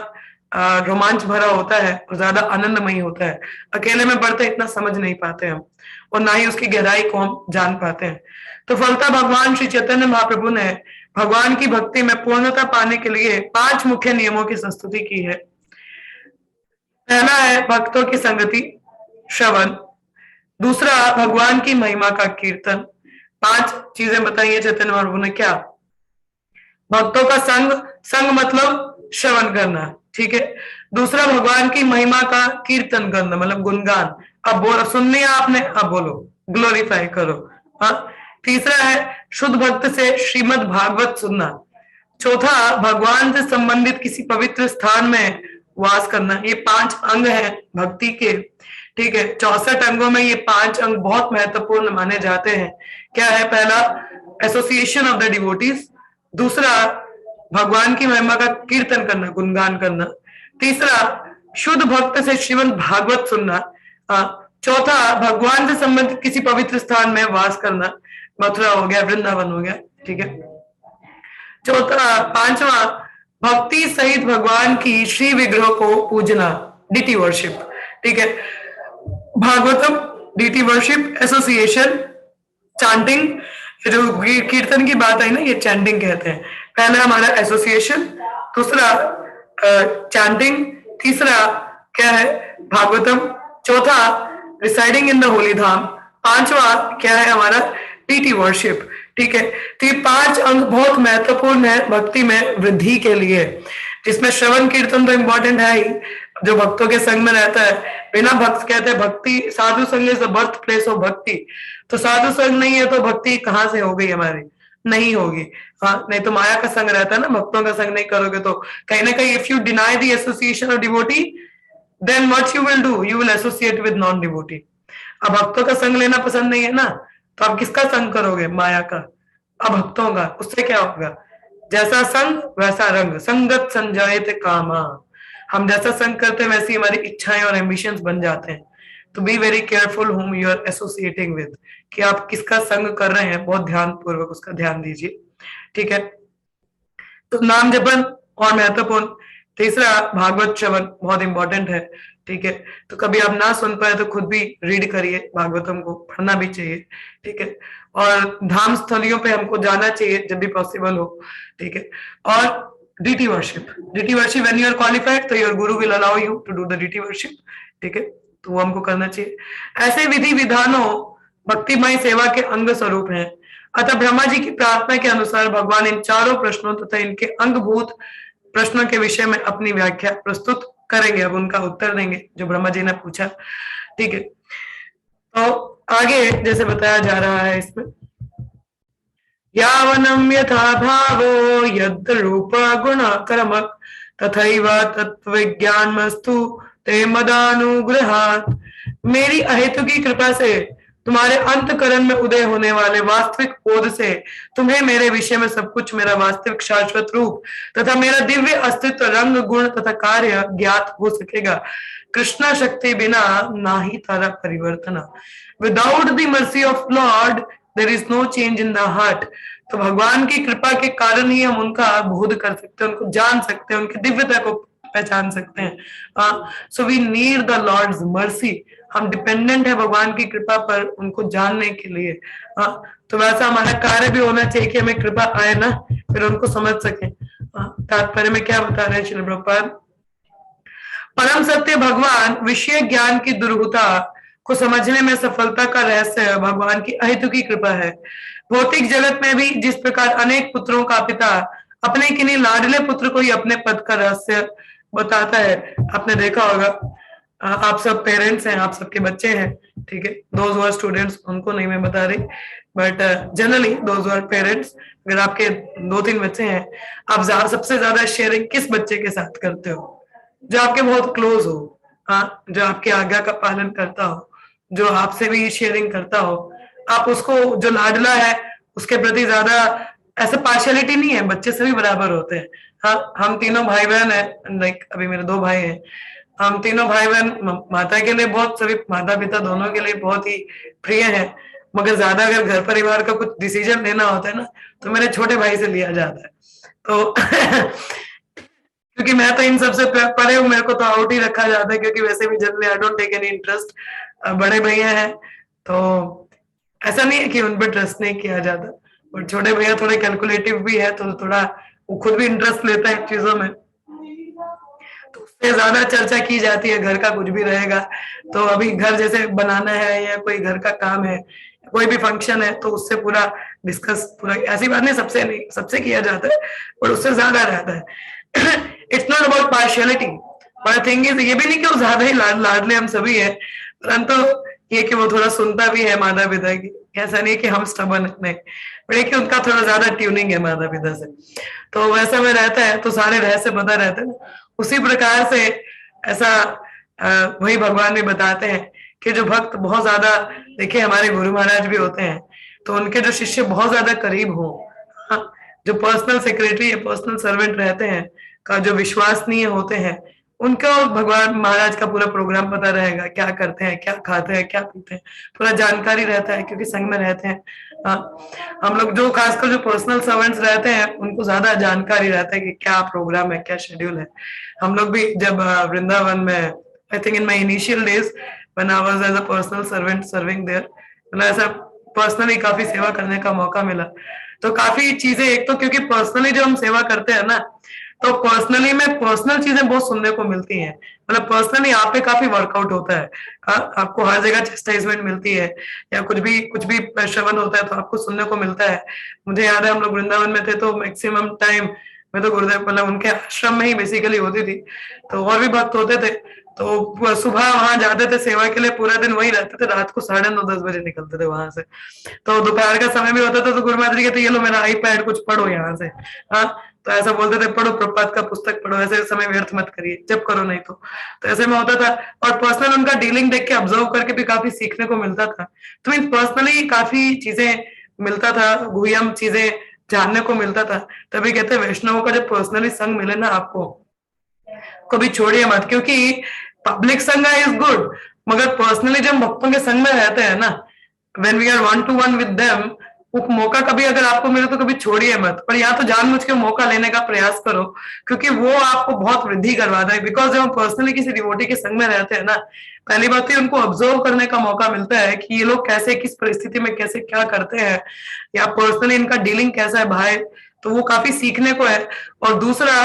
Speaker 1: रोमांच भरा होता है और ज्यादा आनंदमयी होता है। अकेले में पढ़ते इतना समझ नहीं पाते हम, और ना ही उसकी गहराई को हम जान पाते हैं। तो फलता भगवान श्री चैतन्य महाप्रभु ने भगवान की भक्ति में पूर्णता पाने के लिए 5 मुख्य नियमों की संस्तुति की है। पहला है भक्तों की संगति, श्रवण। दूसरा भगवान की महिमा का कीर्तन। 5 चीजें बताई है चैतन्य महाप्रभु ने। क्या? भक्तों का संग, संग मतलब श्रवण करना, ठीक है। दूसरा भगवान की महिमा का कीर्तन करना, मतलब गुणगान। अब बोलो, सुन लिया आपने, अब बोलो ग्लोरीफाई करो। तीसरा है शुद्ध भक्त से श्रीमद् भागवत सुनना। चौथा भगवान से संबंधित किसी पवित्र स्थान में वास करना। ये 5 अंग हैं भक्ति के, ठीक है। 64 अंगों में ये 5 अंग बहुत महत्वपूर्ण माने जाते हैं। क्या है? पहला एसोसिएशन ऑफ द डिवोटीज, दूसरा भगवान की महिमा का कीर्तन करना, गुणगान करना, तीसरा शुद्ध भक्त से श्रीमद् भागवत सुनना, चौथा भगवान से संबंधित किसी पवित्र स्थान में वास करना, मथुरा हो गया, वृंदावन हो गया, ठीक है। चौथा, पांचवा भक्ति सहित भगवान की श्री विग्रह को पूजना, डीटी वर्शिप, ठीक है। Bhagavatam, deity worship, association, chanting. जो कीर्तन की बात आई ना, ये चैंटिंग कहते हैं। पहला हमारा एसोसिएशन, दूसरा चैंटिंग, तीसरा क्या है? भागवतम, चौथा रिसाइडिंग इन द होली धाम, पांचवा क्या है हमारा? डीटी वर्शिप, ठीक है। तो ये 5 अंग बहुत महत्वपूर्ण है भक्ति में वृद्धि के लिए, जिसमें श्रवण कीर्तन तो इम्पोर्टेंट है ही, जो भक्तों के संग में रहता है। बिना भक्त, कहते हैं भक्ति साधु संग is the birth place of भक्ति। तो साधु संग नहीं है तो भक्ति कहाँ से हो गई हमारी? नहीं होगी। नहीं तो माया का संग रहता है ना, भक्तों का संग नहीं करोगे तो कहीं ना कहीं if you deny the association of devotee, then what you will do, you will associate with non devotee. अब भक्तों का संग लेना पसंद नहीं है ना, तो आप किसका संग करोगे? माया का। अब भक्तों का, उससे क्या होगा? जैसा संग वैसा रंग, संगत संजायते कामा। हम जैसा संग करते हैं वैसी हमारी इच्छाएं और एम्बिशंस बन जाते हैं। तो be very careful whom you are associating with, कि आप किसका संग कर रहे हैं, बहुत ध्यान पूर्वक उसका ध्यान दीजिए, ठीक है। तो नाम जपन और महत्वपूर्ण। तीसरा भागवत श्रवण बहुत इंपॉर्टेंट है, ठीक है। तो कभी आप ना सुन पाए तो खुद भी रीड करिए, भागवतम को पढ़ना भी चाहिए, ठीक है। और धाम स्थलियों पे हमको जाना चाहिए जब भी पॉसिबल हो, ठीक है। और deity worship, when you are qualified तो your guru will allow you to do the deity worship, ठीक है। तो वो हमको करना चाहिए। ऐसे विधि विधानों भक्तिमय सेवा के अंग स्वरूप हैं। अतः ब्रह्मा जी की प्रार्थना के अनुसार भगवान इन चारों प्रश्नों तथा इनके अंगभूत प्रश्नों के विषय में अपनी व्याख्या प्रस्तुत करेंगे। अब उनका उत्तर देंगे जो ब्रह्मा जी ने पूछा, ठीक है। तो आगे जैसे बताया जा रहा है इसमें, यावनम यथा भावो यद रूप गुण कर्मक तथैव तत्वज्ञानमस्तु ते मदानुग्रहात्। मेरी अहेतु की कृपा से तुम्हारे अंतकरण में उदय होने वाले वास्तविक बोध से तुम्हें मेरे विषय में सब कुछ, मेरा वास्तविक शाश्वत रूप तथा मेरा दिव्य अस्तित्व, रंग, गुण तथा कार्य ज्ञात हो सकेगा। कृष्णा शक्ति बिना ना ही तारा परिवर्तन। Without the mercy of lord there is no change in the heart. तो भगवान की कृपा के कारण ही हम उनका बोध कर सकते हैं, उनको जान सकते हैं, उनकी दिव्यता को पहचान सकते हैं। So we need the lord's mercy. हम डिपेंडेंट है भगवान की कृपा पर उनको जानने के लिए। तो वैसा हमारा कार्य भी होना चाहिए कि हमें कृपा आए ना, फिर उनको समझ सके। तात्पर्य में क्या बता रहे हैं श्रील प्रभुपाद? परम सत्य भगवान विषय ज्ञान की दुर्हुता को समझने में सफलता का रहस्य भगवान की अहेतुकी कृपा है। भौतिक जगत में भी जिस प्रकार अनेक पुत्रों का पिता अपने किन्हीं लाडले पुत्र को ही अपने पद का रहस्य बताता है, आपने देखा होगा, आप सब पेरेंट्स हैं, आप सबके बच्चे हैं, ठीक है, दोज हु आर स्टूडेंट्स उनको नहीं मैं बता रही, but generally those who are parents, अगर आपके 2-3 बच्चे हैं, आप सबसे ज्यादा शेयरिंग किस बच्चे के साथ करते हो? जो आपके बहुत क्लोज हो, हाँ, जो आपकी आज्ञा का पालन करता हो, जो आपसे भी शेयरिंग करता हो, आप उसको, जो लाडला है उसके प्रति ज्यादा, ऐसे पार्शियलिटी नहीं है, बच्चे सभी बराबर होते हैं। हाँ, हम तीनों भाई बहन हैं, लाइक अभी मेरे 2 भाई हैं, हम तीनों भाई बहन माता के लिए बहुत, सभी माता पिता दोनों के लिए बहुत ही प्रिय हैं, मगर ज्यादा अगर घर परिवार का कुछ डिसीजन लेना होता है ना, तो मेरे छोटे भाई से लिया जाता है। तो क्योंकि मैं तो इन सबसे परे हूँ, मेरे को तो आउट ही रखा जाता है, क्योंकि वैसे भी generally I don't take any interest. बड़े भैया हैं तो ऐसा नहीं है कि उन पर ट्रस्ट नहीं किया जाता, और छोटे भैया थोड़े कैलकुलेटिव भी है, तो थोड़ा वो खुद भी इंटरेस्ट लेता है चीजों में, तो उससे ज्यादा चर्चा की जाती है। घर का कुछ भी रहेगा तो अभी घर जैसे बनाना है या कोई घर का काम है, कोई भी फंक्शन है, तो उससे पूरा डिस्कस, पूरा ऐसी बात नहीं, सबसे नहीं, सबसे किया जाता है, पर उससे ज्यादा रहता है। It's not about partiality, but thing is, ये भी नहीं कि वो ज्यादा ही लाडले हम सभी है, परंतु ये कि वो थोड़ा सुनता भी है माता पिता की। ऐसा नहीं कि हम स्टबर्न नहीं, बट कि उनका थोड़ा ज्यादा ट्यूनिंग है माता पिता से, तो वैसा में रहता है, तो सारे रहस्य पता रहते हैं। उसी प्रकार से ऐसा वही भगवान भी बताते हैं कि जो भक्त बहुत ज्यादा, देखिए हमारे गुरु महाराज भी होते हैं, तो उनके जो शिष्य बहुत ज्यादा करीब हो, हाँ, जो पर्सनल सेक्रेटरी या पर्सनल सर्वेंट रहते हैं, का जो विश्वसनीय होते हैं, उनका भगवान महाराज का पूरा प्रोग्राम पता रहेगा, क्या करते हैं, क्या खाते हैं, क्या पीते हैं, पूरा जानकारी रहता है, क्योंकि संग में रहते हैं। हम लोग जो खासकर जो पर्सनल सर्वेंट्स रहते हैं, उनको ज्यादा जानकारी रहता है कि क्या प्रोग्राम है, क्या शेड्यूल है। हम लोग भी जब वृंदावन में, I think in my initial days when I was as a personal servant serving there, मतलब ऐसा पर्सनली काफी सेवा करने का मौका मिला, तो काफी चीजें, एक तो क्योंकि पर्सनली जो हम सेवा करते हैं ना, तो पर्सनली में पर्सनल चीजें बहुत सुनने को मिलती हैं, मतलब पर्सनली आप पे काफी वर्कआउट होता है। आपको हर जगह चेस्टाइजमेंट मिलती है, या कुछ भी श्रवण होता है तो आपको सुनने को मिलता है। मुझे याद है हम लोग वृंदावन में थे, तो मैक्सिमम टाइम मैं तो गुरुदेव, मतलब उनके आश्रम में ही बेसिकली होती थी, तो और भी भक्त होते थे, तो सुबह वहां जाते थे सेवा के लिए, पूरा दिन वहीं रहते थे, रात को 9:30-10 बजे निकलते थे वहां से। तो दोपहर का समय भी होता था, तो गुरु महाराज जी कहते, ये लो मेरा आईपैड, कुछ पढ़ो यहाँ से। हाँ, तो ऐसा बोलते थे, पढ़ो प्रपात का पुस्तक पढ़ो, ऐसे समय व्यर्थ मत करिए, जब करो नहीं तो ऐसे में होता था। और पर्सनल उनका डीलिंग देख के, ऑब्जर्व करके भी काफी सीखने को मिलता था, तो मीन पर्सनली काफी चीजें मिलता था, गुह्यम चीजें जानने को मिलता था। तभी कहते हैं वैष्णवों का जब पर्सनली संग मिले ना आपको, कभी छोड़िए मत, क्योंकि पब्लिक संग इज गुड, मगर पर्सनली जब भक्तों के संग में रहते हैं ना, when we are 1-to-1 with them, वो मौका कभी अगर आपको मिले तो कभी छोड़िए मत, पर यहाँ तो जानबूझ के मौका लेने का प्रयास करो, क्योंकि वो आपको बहुत वृद्धि करवाता है। बिकॉज जब हम पर्सनली किसी डिवोटी के संग में रहते हैं ना, पहली बात तो उनको ऑब्जर्व करने का मौका मिलता है कि ये लोग कैसे, किस परिस्थिति में कैसे क्या करते हैं, या पर्सनली इनका डीलिंग कैसा है भाई, तो वो काफी सीखने को है। और दूसरा,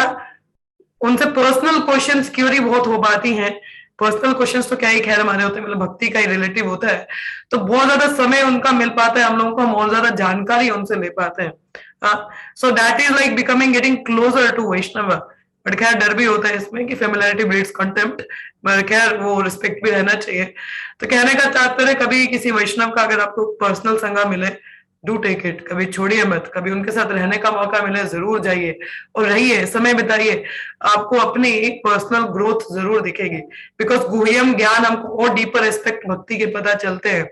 Speaker 1: उनसे पर्सनल क्वेश्चंस क्यूरी बहुत हो पाती हैं। पर्सनल क्वेश्चंस तो क्या ही खैर हमारे होते हैं, मतलब भक्ति का ही रिलेटिव होता है, तो बहुत ज्यादा समय उनका मिल पाता है हम लोगों को, हम और ज्यादा जानकारी उनसे ले पाते हैं। So that is like becoming, getting closer to Vaishnava. But खैर डर भी होता है इसमें कि फेमिलियरिटी ब्रीड्स कंटेम्प्ट, मगर खैर वो रिस्पेक्ट भी रहना चाहिए। तो कहने का तात्पर्य, कभी किसी वैष्णव का अगर आपको पर्सनल संगा मिले, डू टेक इट, कभी छोड़िए मत, कभी उनके साथ रहने का मौका मिले जरूर जाइए और रहिए, समय बिताइए, आपको अपनी पर्सनल ग्रोथ जरूर दिखेगी। बिकॉज गुह्यम ज्ञान हमको और डीपर एस्पेक्ट भक्ति के पता चलते हैं,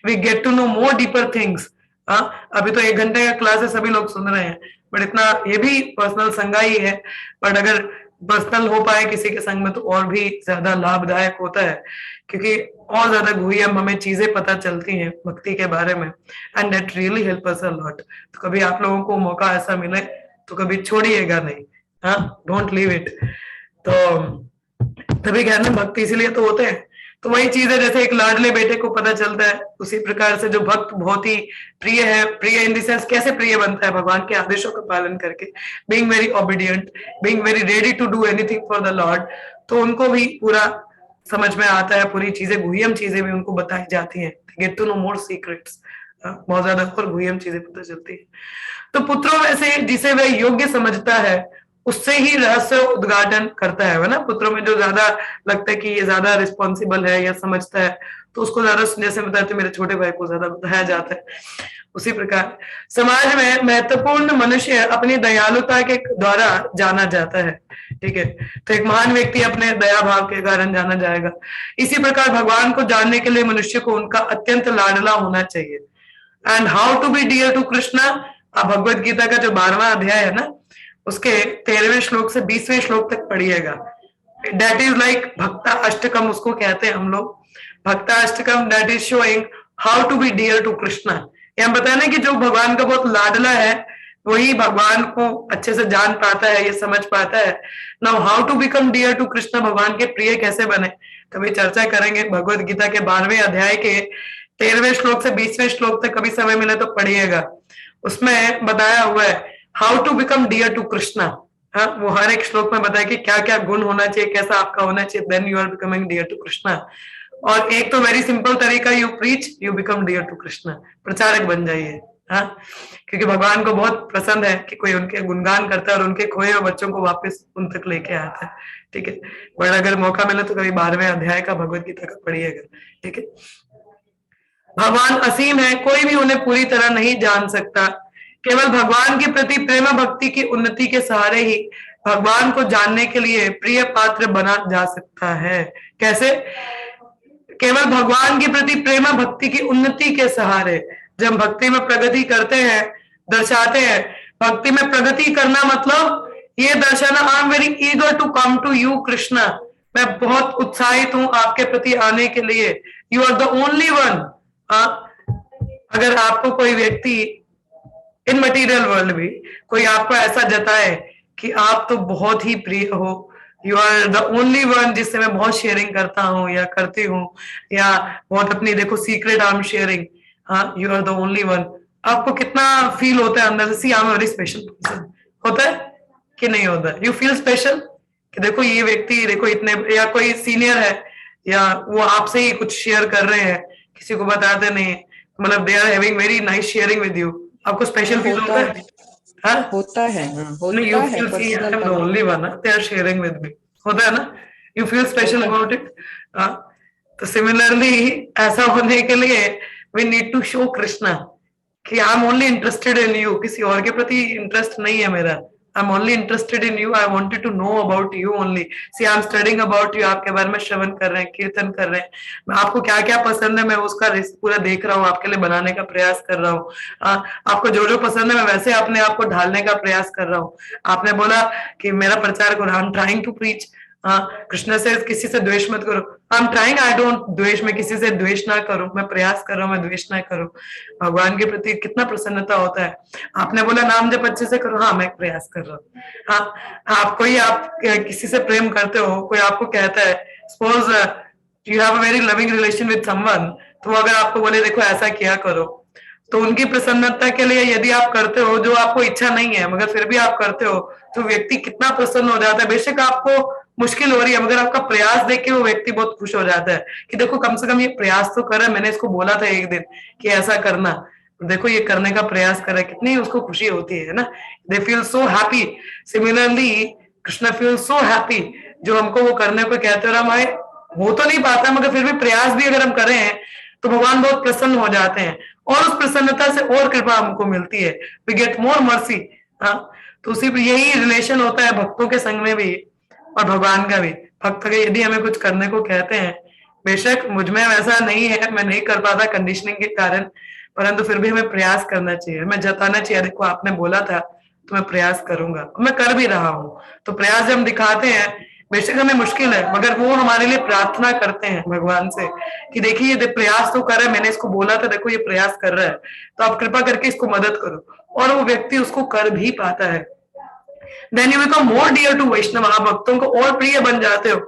Speaker 1: we get to know more deeper things. अभी तो 1 घंटे का क्लास है, सभी लोग सुन रहे हैं, बट इतना ये भी पर्सनल संगा ही है, बट अगर पर्सनल हो पाए किसी के संग में तो और भी ज्यादा लाभदायक होता है, क्योंकि और ज्यादा गुह्यम हमें चीजें पता चलती हैं भक्ति के बारे में, and that really help us a lot. तो कभी आप लोगों को मौका ऐसा मिले तो कभी छोड़िएगा नहीं, हाँ, डोंट लीव इट। तो तभी कहते हैं भक्त इसीलिए तो होते हैं। तो वही चीज है, जैसे एक लाडले बेटे को पता चलता है, उसी प्रकार से जो भक्त बहुत ही प्रिय है, प्रिय इन द सेंस कैसे प्रिय बनता है, भगवान के आदेशों का पालन करके, being very obedient, being very ready to do anything for the lord, तो उनको भी पूरा समझ में आता है, पूरी चीजें, गुह्यम चीजें भी उनको बताई जाती हैं, get to know more secrets, बहुत ज्यादा और गुह्यम चीजें पता चलती है। तो पुत्रों में से जिसे वह योग्य समझता है उससे ही रहस्य उद्घाटन करता है ना, पुत्रों में जो ज्यादा लगता है कि ये ज्यादा रिस्पॉन्सिबल है या समझता है, तो उसको ज्यादा, जैसे बताते मेरे छोटे भाई को ज्यादा बताया जाता है। उसी प्रकार समाज में महत्वपूर्ण मनुष्य अपनी दयालुता के द्वारा जाना जाता है, ठीक है। तो एक महान व्यक्ति अपने दया भाव के कारण जाना जाएगा। इसी प्रकार भगवान को जानने के लिए मनुष्य को उनका अत्यंत लाडला होना चाहिए। And how to be dear to Krishna, आप भगवत गीता का जो 12वां अध्याय है ना, उसके 13वें श्लोक से 20वें श्लोक तक पढ़िएगा। दैट इज लाइक भक्ता अष्टकम, उसको कहते हैं हम लोग भक्ता अष्टकम। That is showing how to be dear to Krishna. ये हम बताए ना कि जो भगवान का बहुत लाडला है वही भगवान को अच्छे से जान पाता है, ये समझ पाता है। Now how to become dear to Krishna, भगवान के प्रिय कैसे बने, कभी चर्चा करेंगे। भगवत गीता के 12वें अध्याय के 13वें श्लोक से 20वें श्लोक तक कभी समय मिले तो पढ़िएगा। उसमें बताया हुआ है how to become dear to Krishna. हाँ, वो हर एक श्लोक में बताया कि क्या क्या गुण होना चाहिए, कैसा आपका होना चाहिए, then you are becoming dear to Krishna. और एक तो वेरी सिंपल तरीका, you preach you become dear to Krishna, प्रचारक बन जाइए। हाँ, क्योंकि भगवान को बहुत पसंद है कि कोई उनके गुणगान करता है और उनके खोए हुए बच्चों को वापस उन तक लेके आता है, ठीक है। बट अगर मौका मिले तो कभी 12वें अध्याय का भगवत गीता का पढ़िएगा, ठीक है। भगवान असीम है, कोई भी उन्हें पूरी तरह नहीं जान सकता। केवल भगवान के प्रति प्रेम भक्ति की उन्नति के सहारे ही भगवान को जानने के लिए प्रिय पात्र बना जा सकता है। कैसे? केवल भगवान के प्रति प्रेम भक्ति की उन्नति के सहारे, जब भक्ति में प्रगति करते हैं, दर्शाते हैं। भक्ति में प्रगति करना मतलब ये दर्शाना, I am very eager to come to you Krishna, मैं बहुत उत्साहित हूं आपके प्रति आने के लिए। You are the only one. अगर आपको कोई व्यक्ति इन मटेरियल वर्ल्ड भी कोई आपको ऐसा जताए कि आप तो बहुत ही प्रिय हो, you are the only one जिससे मैं बहुत शेयरिंग करता हूँ या करती हूँ, या बहुत अपनी देखो सीक्रेट आई एम शेयरिंग, हाँ, you are the only one, आपको कितना फील होता है अंदर से, see I am very special person, होता है कि नहीं होता? यू फील स्पेशल कि देखो ये व्यक्ति, देखो इतने, या कोई सीनियर है या वो आपसे ही कुछ शेयर कर रहे हैं, किसी को बताते नहीं, मतलब they are having very nice sharing with you, आपको स्पेशल फील होता है? हाँ?
Speaker 3: होता है, हाँ,
Speaker 1: No, you
Speaker 3: होता है।
Speaker 1: feel, see, I
Speaker 3: personal
Speaker 1: am the only one, they are sharing with me, होता है ना? You feel special about it. तो similarly ऐसा होने के लिए we need to show Krishna कि I am only interested in you, किसी और के प्रति इंटरेस्ट नहीं है मेरा, I am only interested in you, I wanted to know about you only. See, I am studying about you, आपके बारे में श्रवण कर रहे हैं, कीर्तन कर रहे हैं, मैं आपको क्या क्या पसंद है मैं उसका पूरा देख रहा हूँ, आपके लिए बनाने का प्रयास कर रहा हूँ। आपको जो जो पसंद है मैं वैसे अपने आप को ढालने का प्रयास कर रहा हूँ। आपने बोला कि मेरा प्रचार करो, I am trying to preach. Krishna से किसी से द्वेष मत करो, I am trying, I don't द्वेष, मैं किसी से द्वेष ना करूं, मैं प्रयास कर रहा हूं मैं द्वेष ना करूं। भगवान के प्रति कितना प्रसन्नता होता है। आपने बोला नाम जप अच्छे से करो, हाँ मैं प्रयास कर रहा हूँ। हाँ, आपको ही, आप किसी से प्रेम करते हो, कोई आपको कहता है, suppose you have a very loving relation with someone, तो अगर आपको बोले देखो ऐसा किया करो, तो उनकी प्रसन्नता के लिए यदि आप करते हो जो आपको इच्छा नहीं है मगर फिर भी आप करते हो, तो व्यक्ति कितना प्रसन्न हो जाता है। बेशक आपको मुश्किल हो रही है मगर आपका प्रयास देख के वो व्यक्ति बहुत खुश हो जाता है कि देखो कम से कम ये प्रयास तो कर रहा है, मैंने इसको बोला था एक दिन कि ऐसा करना, देखो ये करने का प्रयास कर रहा है, कितनी उसको खुशी होती है ना। They feel so happy. Similarly Krishna feel so happy, जो हमको वो करने को कहते हो, हमारे हो तो नहीं पाता मगर फिर भी प्रयास भी अगर हम करें हैं तो भगवान बहुत प्रसन्न हो जाते हैं और उस प्रसन्नता से और कृपा हमको मिलती है, वी गेट मोर मर्सी। तो उसी यही रिलेशन होता है भक्तों के संग में भी और भगवान का भी। भक्त के यदि हमें कुछ करने को कहते हैं, बेशक मुझ में वैसा नहीं है, मैं नहीं कर पाता कंडीशनिंग के कारण, परंतु फिर भी हमें प्रयास करना चाहिए, हमें जताना चाहिए, देखो आपने बोला था तो मैं प्रयास करूंगा, मैं कर भी रहा हूँ। तो प्रयास जब हम दिखाते हैं, बेशक हमें मुश्किल है मगर वो हमारे लिए प्रार्थना करते हैं भगवान से कि देखिए ये प्रयास तो कर रहा है, मैंने इसको बोला था देखो ये प्रयास कर रहा है, तो आप कृपा करके इसको मदद करो, और वो व्यक्ति उसको कर भी पाता है। Then you become more dear to Vaishnava, आप भक्तों को और प्रिय बन जाते हो।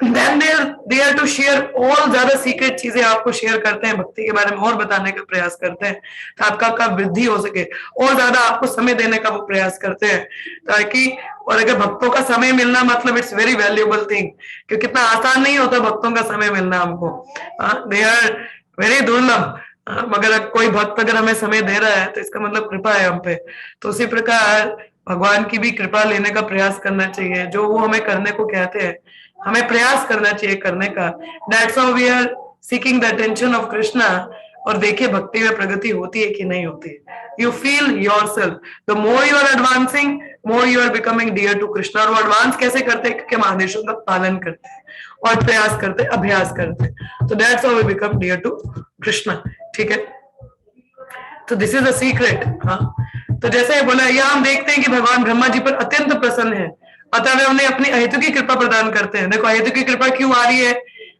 Speaker 1: Then they are to share all ज्यादा सीक्रेट चीजें आपको शेयर करते हैं, भक्ति के बारे में और बताने का प्रयास करते हैं ताकि आपका वृद्धि हो सके, और ज्यादा आपको समय देने का वो प्रयास करते हैं ताकि, और अगर भक्तों का समय मिलना मतलब इट्स वेरी वैल्यूएबल थिंग, क्योंकि कितना आसान नहीं होता भक्तों का समय मिलना हमको, दे आर वेरी दुर्लभ। मगर कोई भक्त अगर हमें समय दे रहा है तो इसका मतलब कृपा है हम पे। तो उसी प्रकार भगवान की भी कृपा लेने का प्रयास करना चाहिए, जो वो हमें करने को कहते हैं हमें प्रयास करना चाहिए करने का। That's how we are seeking the attention of Krishna और देखिए भक्ति में प्रगति होती है कि नहीं होती है। You feel yourself, the more you are advancing, more you are becoming dear to Krishna. और वो एडवांस कैसे करते हैं? क्योंकि हम आदेशों का पालन करते हैं और प्रयास करते हैं, अभ्यास करते हैं। तो that's how we become dear to Krishna. ठीक है, तो दिस इज द सीक्रेट। हाँ, तो जैसे बोला, यह हम देखते हैं कि भगवान ब्रह्मा जी पर अत्यंत प्रसन्न है, अतः वे उन्हें अपनी अहेतु की कृपा प्रदान करते हैं। देखो अहेतु की कृपा क्यों आ रही है?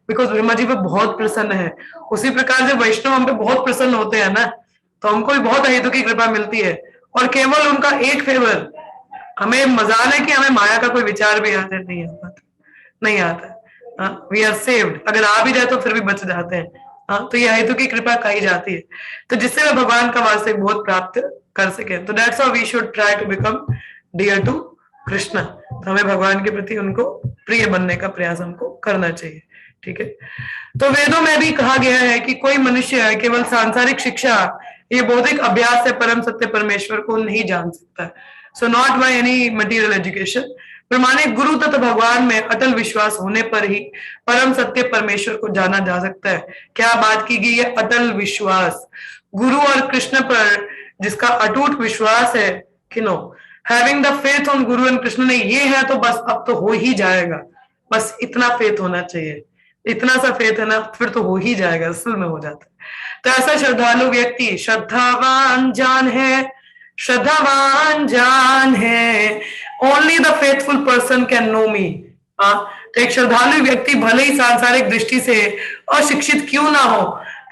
Speaker 1: बिकॉज ब्रह्मा जी पे बहुत प्रसन्न है। उसी प्रकार से वैष्णव हम पे बहुत प्रसन्न होते हैं ना, तो हमको भी बहुत अहेतु की कृपा मिलती है। और केवल उनका एक फेवर, हमें मजाल है कि हमें माया का कोई विचार भी आता नहीं आता, नहीं आता। वी आर सेव्ड, अगर आ भी जाए तो फिर भी बच जाते हैं। हाँ, तो ये अहेतु की कृपा कही जाती है, तो जिससे वे भगवान का वास्तविक बोध प्राप्त कर सके। तो that's how we should try to become dear to Krishna. तो हमें भगवान के प्रति उनको प्रिय बनने का प्रयास हमको करना चाहिए। ठीक है, तो वेदों में भी कहा गया है कि कोई मनुष्य केवल सांसारिक शिक्षा, ये बौद्धिक अभ्यास से परम सत्य परमेश्वर को नहीं जान सकता। So not by any material education, प्रमाणिक गुरु तथा भगवान में अटल विश्वास होने पर ही परम सत्य परमेश्वर को जाना जा सकता है। क्या बात की गई है? अटल विश्वास। गुरु और कृष्ण पर जिसका अटूट विश्वास है, कि know having the faith on Guru and Krishna ने, ये है तो बस अब तो हो ही जाएगा, बस इतना फेथ होना चाहिए। इतना सा फेथ है ना, फिर तो हो ही जाएगा, असल में हो जाता है। तो ऐसा श्रद्धालु व्यक्ति श्रद्धावान जान है, श्रद्धावान जान है, only the faithful person can know me. तो एक श्रद्धालु व्यक्ति भले ही सांसारिक दृष्टि से अशिक्षित क्यों ना हो,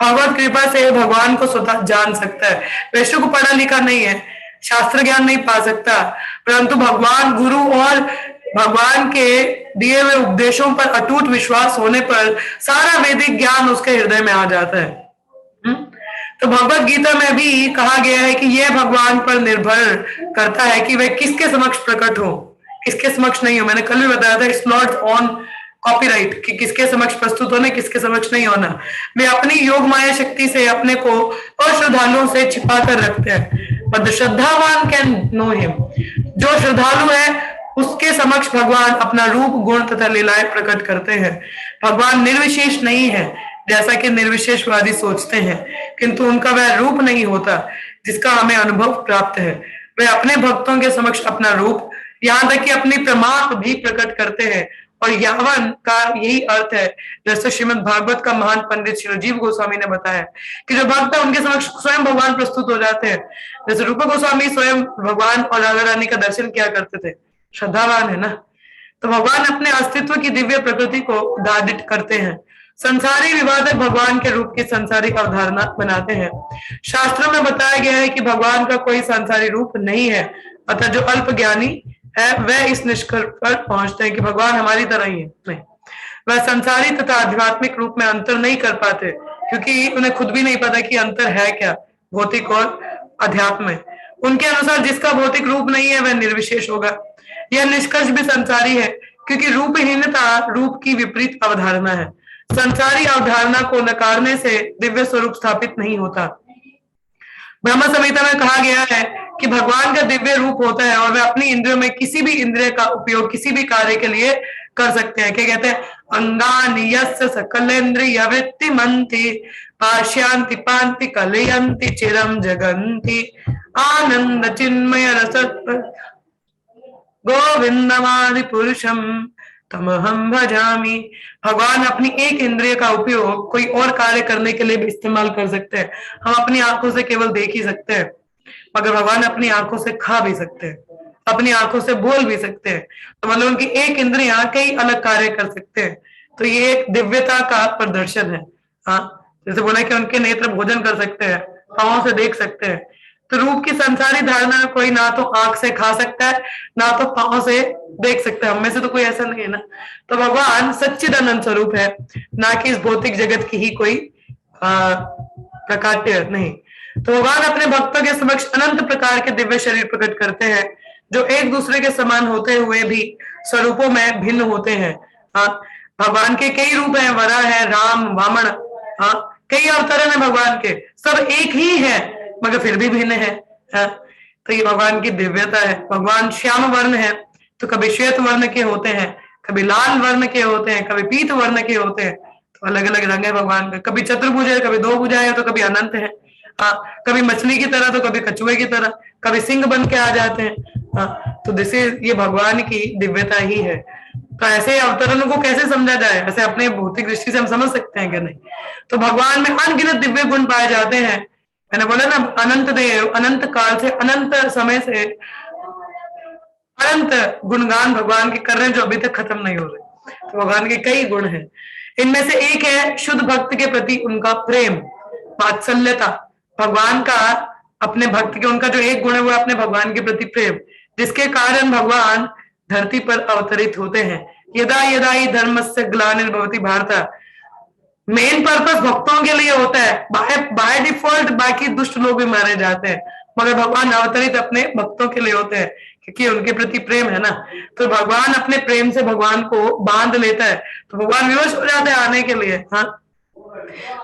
Speaker 1: भगवत कृपा से भगवान को स्वतः जान सकता है। वैश्य को पढ़ा लिखा नहीं है, शास्त्र ज्ञान नहीं पा सकता, परंतु भगवान गुरु और भगवान के दिए हुए उपदेशों पर अटूट विश्वास होने पर सारा वैदिक ज्ञान उसके हृदय में आ जाता है। तो भगवत गीता में भी कहा गया है कि यह भगवान पर निर्भर करता है कि वह किसके समक्ष प्रकट हो, किसके समक्ष नहीं हो। मैंने कल भी बताया था, इट्स नॉट ऑन कॉपीराइट कि किसके समक्ष प्रस्तुत होना, किसके समक्ष नहीं होना। वे अपनी योग माया शक्ति से अपने को अश्रद्धालुओं से छिपा कर रखते हैं, बट द श्रद्धावान कैन नो हिम। जो श्रद्धालु है उसके समक्ष भगवान अपना रूप, गुण तथा लीलाएं प्रकट करते हैं। भगवान निर्विशेष नहीं है जैसा कि निर्विशेषवादी सोचते हैं, किंतु उनका वह रूप नहीं होता जिसका हमें अनुभव प्राप्त है। वे अपने भक्तों के समक्ष अपना रूप, यहाँ तक कि अपनी प्रमाप भी प्रकट करते हैं। और यावन का यही अर्थ है, जैसे श्रीमद् भागवत का महान पंडित शिवजीव गोस्वामी ने बताया कि जो भक्त है उनके समक्ष स्वयं भगवान प्रस्तुत हो जाते हैं। जैसे रूप गोस्वामी स्वयं भगवान और राधा रानी का दर्शन किया करते थे, श्रद्धावान है ना। तो भगवान अपने अस्तित्व की दिव्य प्रकृति को उद्घाटित करते हैं। संसारी विवादक भगवान के रूप की संसारी अवधारणा बनाते हैं। शास्त्रों में बताया गया है कि भगवान का कोई संसारी रूप नहीं है, अतः जो अल्प ज्ञानी है वह इस निष्कर्ष पर पहुंचते हैं कि भगवान हमारी तरह ही है। नहीं, वह संसारी तथा आध्यात्मिक रूप में अंतर नहीं कर पाते, क्योंकि उन्हें खुद भी नहीं पता कि अंतर है क्या भौतिक और अध्यात्म में। उनके अनुसार जिसका भौतिक रूप नहीं है वह निर्विशेष होगा। यह निष्कर्ष भी संसारी है, क्योंकि रूपहीनता रूप की विपरीत अवधारणा है। संसारी अवधारणा को नकारने से दिव्य स्वरूप स्थापित नहीं होता। ब्रह्म संहिता में कहा गया है कि भगवान का दिव्य रूप होता है और वे अपनी इंद्रियों में किसी भी इंद्रिय का उपयोग किसी भी कार्य के लिए कर सकते हैं। क्या कहते हैं? अंगानि यस्य सकलेन्द्रिय वृत्तिमन्ति पाश्यांति पान्ति कलयन्ति चिरं जगन्ति आनंद चिन्मय रस गोविंदमादि पुरुषम तमहम भजामि। भगवान अपनी एक इंद्रिय का उपयोग कोई और कार्य करने के लिए भी इस्तेमाल कर सकते हैं। हम अपनी आंखों से केवल देख ही सकते हैं, मगर भगवान अपनी आंखों से खा भी सकते हैं, अपनी आंखों से बोल भी सकते हैं। तो मतलब उनकी एक इंद्रियां कई अलग कार्य कर सकते हैं। तो ये एक दिव्यता का प्रदर्शन है। हाँ, जैसे बोला कि उनके नेत्र भोजन कर सकते हैं, पांवों से देख सकते हैं। तो रूप की संसारी धारणा में कोई ना तो आंख से खा सकता है, ना तो पांव से देख सकता है। हमें से तो कोई ऐसा नहीं है ना। तो भगवान सच्चिदानंद स्वरूप है, ना कि इस भौतिक जगत की ही कोई प्रकाट्य नहीं। तो भगवान अपने भक्तों के समक्ष अनंत प्रकार के दिव्य शरीर प्रकट करते हैं, जो एक दूसरे के समान होते हुए भी स्वरूपों में भिन्न होते हैं। भगवान के कई रूप हैं, वराह है, राम, वामन, कई अवतार हैं भगवान के, सब एक ही है मगर फिर भी भिन्न है। तो ये भगवान की दिव्यता है। भगवान श्याम वर्ण है, तो कभी श्वेत वर्ण के होते हैं, कभी लाल वर्ण के होते हैं, कभी पीत वर्ण के होते हैं। तो अलग अलग रंग है भगवान का, कभी चतुर्भुज है, कभी दो भुजा है, तो कभी अनंत है। हाँ, कभी मछली की तरह तो कभी कछुए की तरह, कभी सिंह बन के आ जाते हैं। हाँ, तो जैसे ये भगवान की दिव्यता ही है। तो ऐसे अवतरणों को कैसे समझा जाए, ऐसे अपने भौतिक दृष्टि से हम समझ सकते हैं कि नहीं? तो भगवान में अनगिनत दिव्य गुण पाए जाते हैं। मैंने बोला ना, अनंत देव अनंत काल से, अनंत समय से अनंत गुणगान भगवान के कर रहे हैं, जो अभी तक खत्म नहीं हो रहे। तो भगवान के कई गुण हैं, इनमें से एक है शुद्ध भक्त के प्रति उनका प्रेम, वात्सल्यता। भगवान का अपने भक्त के, उनका जो एक गुण है वो अपने भगवान के प्रति प्रेम, जिसके कारण भगवान धरती पर अवतरित होते हैं। यदा यदा ही धर्मस्य ग्लानिर्भवति भारत, मेन पर्पस भक्तों के लिए होता है, बाय डिफॉल्ट बाकी दुष्ट लोग भी मारे जाते हैं, मगर भगवान अवतरित अपने भक्तों के लिए होते हैं, क्योंकि उनके प्रति प्रेम है ना। तो भगवान अपने प्रेम से भगवान को बांध लेता है, तो भगवान विवश हो जाते हैं आने के लिए। हाँ,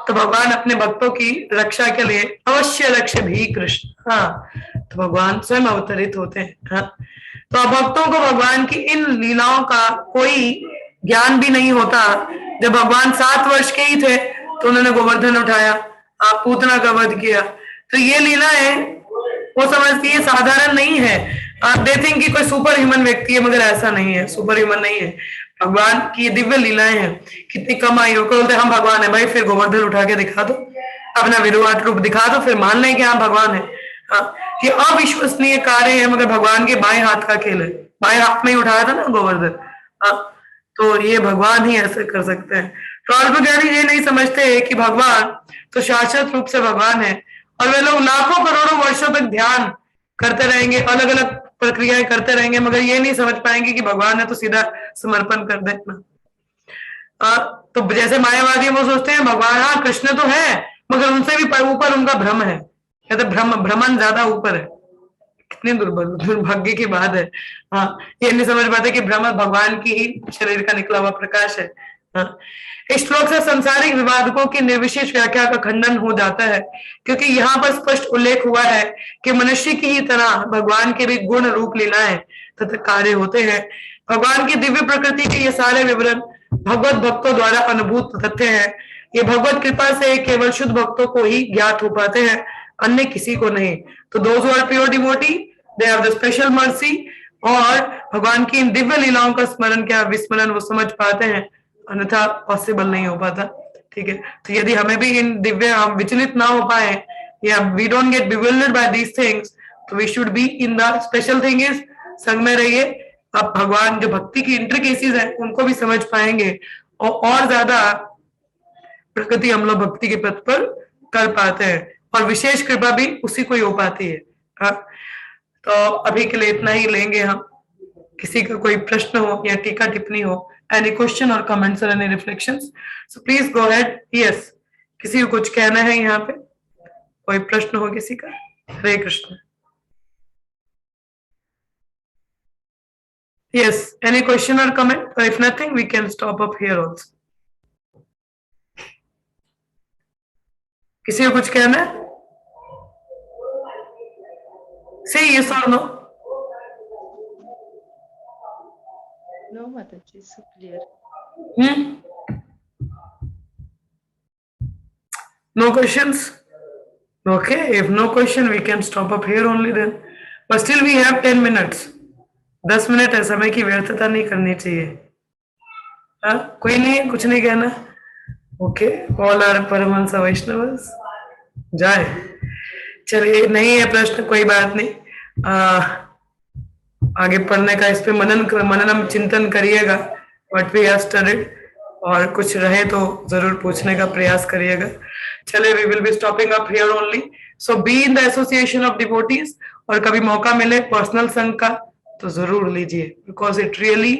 Speaker 1: तो भगवान अपने भक्तों की रक्षा के लिए अवश्य रक्ष भी कृष्ण। हाँ, तो भगवान स्वयं अवतरित होते हैं। हाँ, तो भक्तों को भगवान की इन लीलाओं का कोई ज्ञान भी नहीं होता। जब भगवान 7 वर्ष के ही थे तो उन्होंने गोवर्धन उठाया, आप पूतना का वध किया। तो ये लीला है, वो समझती है साधारण नहीं है। आप देखेंगे कि कोई सुपर ह्यूमन व्यक्ति है, मगर ऐसा नहीं है, सुपर ह्यूमन नहीं है। भगवान की दिव्य लीलाएं हैं। कितनी कम आयु को बोलते हम भगवान है, भाई फिर गोवर्धन उठा के दिखा दो, अपना विराट रूप दिखा दो, फिर मान लें कि आप भगवान है। हाँ, ये अविश्वसनीय कार्य है, मगर भगवान के बाएं हाथ का खेल है। बाएं हाथ में ही उठाया था ना गोवर्धन। हाँ, तो ये भगवान ही ऐसे कर सकते हैं। तो अल्पज्ञानी ये नहीं समझते कि भगवान तो शाश्वत रूप से भगवान है, और वे लोग लाखों करोड़ों वर्षों तक ध्यान करते रहेंगे, अलग अलग प्रक्रियाएं करते रहेंगे, मगर ये नहीं समझ पाएंगे कि भगवान है तो सीधा समर्पण कर देना। तो जैसे मायावादी वो सोचते हैं भगवान, हाँ कृष्ण तो है, मगर उनसे भी ऊपर उनका भ्रम है, कहते भ्रमण ज्यादा ऊपर है। कितनी दुर्भाग्य की बात है। हाँ, ये नहीं समझ पाते कि ब्रह्म भगवान की ही शरीर का निकला हुआ प्रकाश है। हाँ, इस श्लोक से संसारिक विवादकों की निर्विशेष व्याख्या का खंडन हो जाता है, क्योंकि यहाँ पर स्पष्ट उल्लेख हुआ है कि मनुष्य की ही तरह भगवान के भी गुण रूप लीलाएं तथा कार्य होते हैं। भगवान की दिव्य प्रकृति के ये सारे विवरण भगवत भक्तों द्वारा अनुभूत तथ्य है। ये भगवत कृपा से केवल शुद्ध भक्तों को ही ज्ञात हो पाते हैं, अन्य किसी को नहीं। तो those who are pure devotee, they have the special mercy, और भगवान की इन दिव्य लीलाओं का स्मरण क्या विस्मरण वो समझ पाते हैं, अन्यथा पॉसिबल नहीं हो पाता। ठीक है, तो यदि हमें भी इन दिव्य, हम विचलित ना हो पाए, या we don't get bewildered by these things, तो we should be in the special thing is संग में रहिए। आप भगवान जो भक्ति की इंट्रिकेसीज है उनको भी समझ पाएंगे, और ज्यादा प्रकृति हम लोग भक्ति के पथ पर कर पाते हैं, और विशेष कृपा भी उसी को ही हो पाती है। हाँ, तो अभी के लिए इतना ही लेंगे हम। किसी का कोई प्रश्न हो या टीका टिप्पणी हो, एनी क्वेश्चन और कमेंट्स और any reflections, so please go ahead. Yes, किसी को कुछ कहना है यहाँ पे? कोई प्रश्न हो किसी का? Hare Krishna. Yes, any question और कमेंट? और if nothing we can stop up here also. किसी को कुछ कहना है? Say yes or no.
Speaker 3: No, Mataji, so clear.
Speaker 1: No questions? Okay, if no question, we can stop up here only then. But still we have 10 minutes. 10 minute है, समय की व्यर्थता नहीं करनी चाहिए। हाँ, कोई नहीं, कुछ नहीं कहना? Okay, all are Paramahamsa Vaishnavas जाए। चलिए, नहीं है प्रश्न, कोई बात नहीं। आगे पढ़ने का, इस पे मनन चिंतन करिएगा, व्हाट वी हैव स्टडीड, और कुछ रहे तो जरूर पूछने का प्रयास करिएगा। चलिए, we will be stopping up here only. So be in the association of devotees, और कभी मौका मिले पर्सनल संग का तो जरूर लीजिए, because it really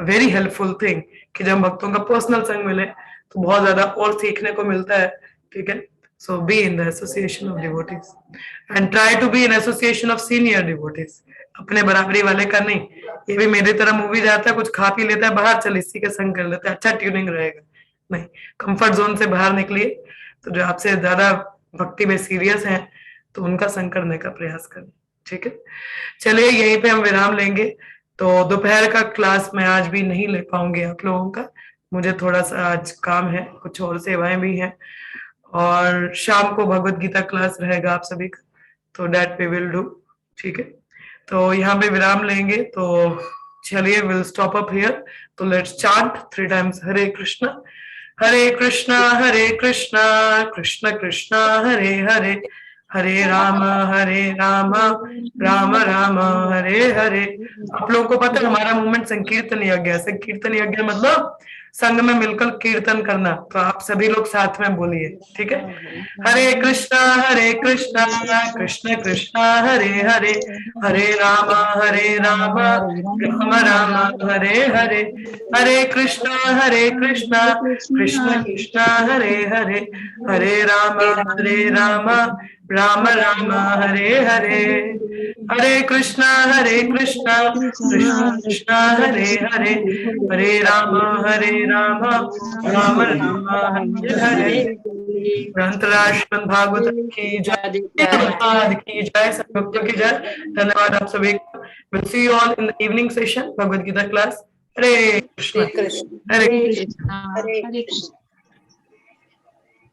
Speaker 1: very helpful thing कि जब भक्तों का पर्सनल संग मिले तो बहुत ज्यादा और सीखने को मिलता है। ठीक है, so be in the association of devotees and try to be in association of senior devotees. अपने बराबरी वाले का नहीं। ये भी मेरी तरह मूवी जाता है, कुछ खा पी लेता है, बाहर चल इसी के संग कर लेता है, अच्छा ट्यूनिंग रहेगा। नहीं, कंफर्ट जोन से बाहर निकलिए। तो जो आपसे ज्यादा भक्ति में सीरियस हैं तो उनका संग करने का प्रयास करें। ठीक है, चलिए यहीं पे हम विराम लेंगे। तो दोपहर का क्लास मैं आज भी नहीं ले पाऊंगी आप लोगों का, मुझे थोड़ा सा आज काम है, कुछ और सेवाएं भी हैं, और शाम को भगवत गीता क्लास रहेगा आप सभी का, तो दैट वी विल डू। ठीक है, तो यहाँ पे विराम लेंगे, तो चलिए विल स्टॉप अप हियर। तो लेट्स चांट 3 टाइम्स हरे कृष्णा कृष्णा कृष्ण कृष्ण हरे हरे, हरे राम राम राम हरे हरे। आप लोगों को पता है हमारा मूवमेंट संकीर्तन यज्ञ है। संकीर्तन यज्ञ मतलब संघ में मिलकर कीर्तन करना, तो आप सभी लोग साथ में बोलिए, ठीक है। हरे कृष्णा कृष्ण कृष्ण हरे हरे, हरे राम राम राम हरे हरे, हरे कृष्णा कृष्ण कृष्ण हरे हरे, हरे राम राम राम हरे हरे, हरे कृष्णा कृष्ण कृष्ण हरे हरे, हरे राम राम राम हरे हरे। अंतरराष्ट्रीय भागवत की जय, प्रभुपाद की जय, सब भक्तों की जय। धन्यवाद आप सभी का। We'll see you all in the evening session, Bhagavad Gita class. Hare Krishna
Speaker 4: Krishna
Speaker 1: Hare
Speaker 3: Hare
Speaker 1: Krishna.
Speaker 3: Krishna
Speaker 2: Hare
Speaker 3: Hare Krishna.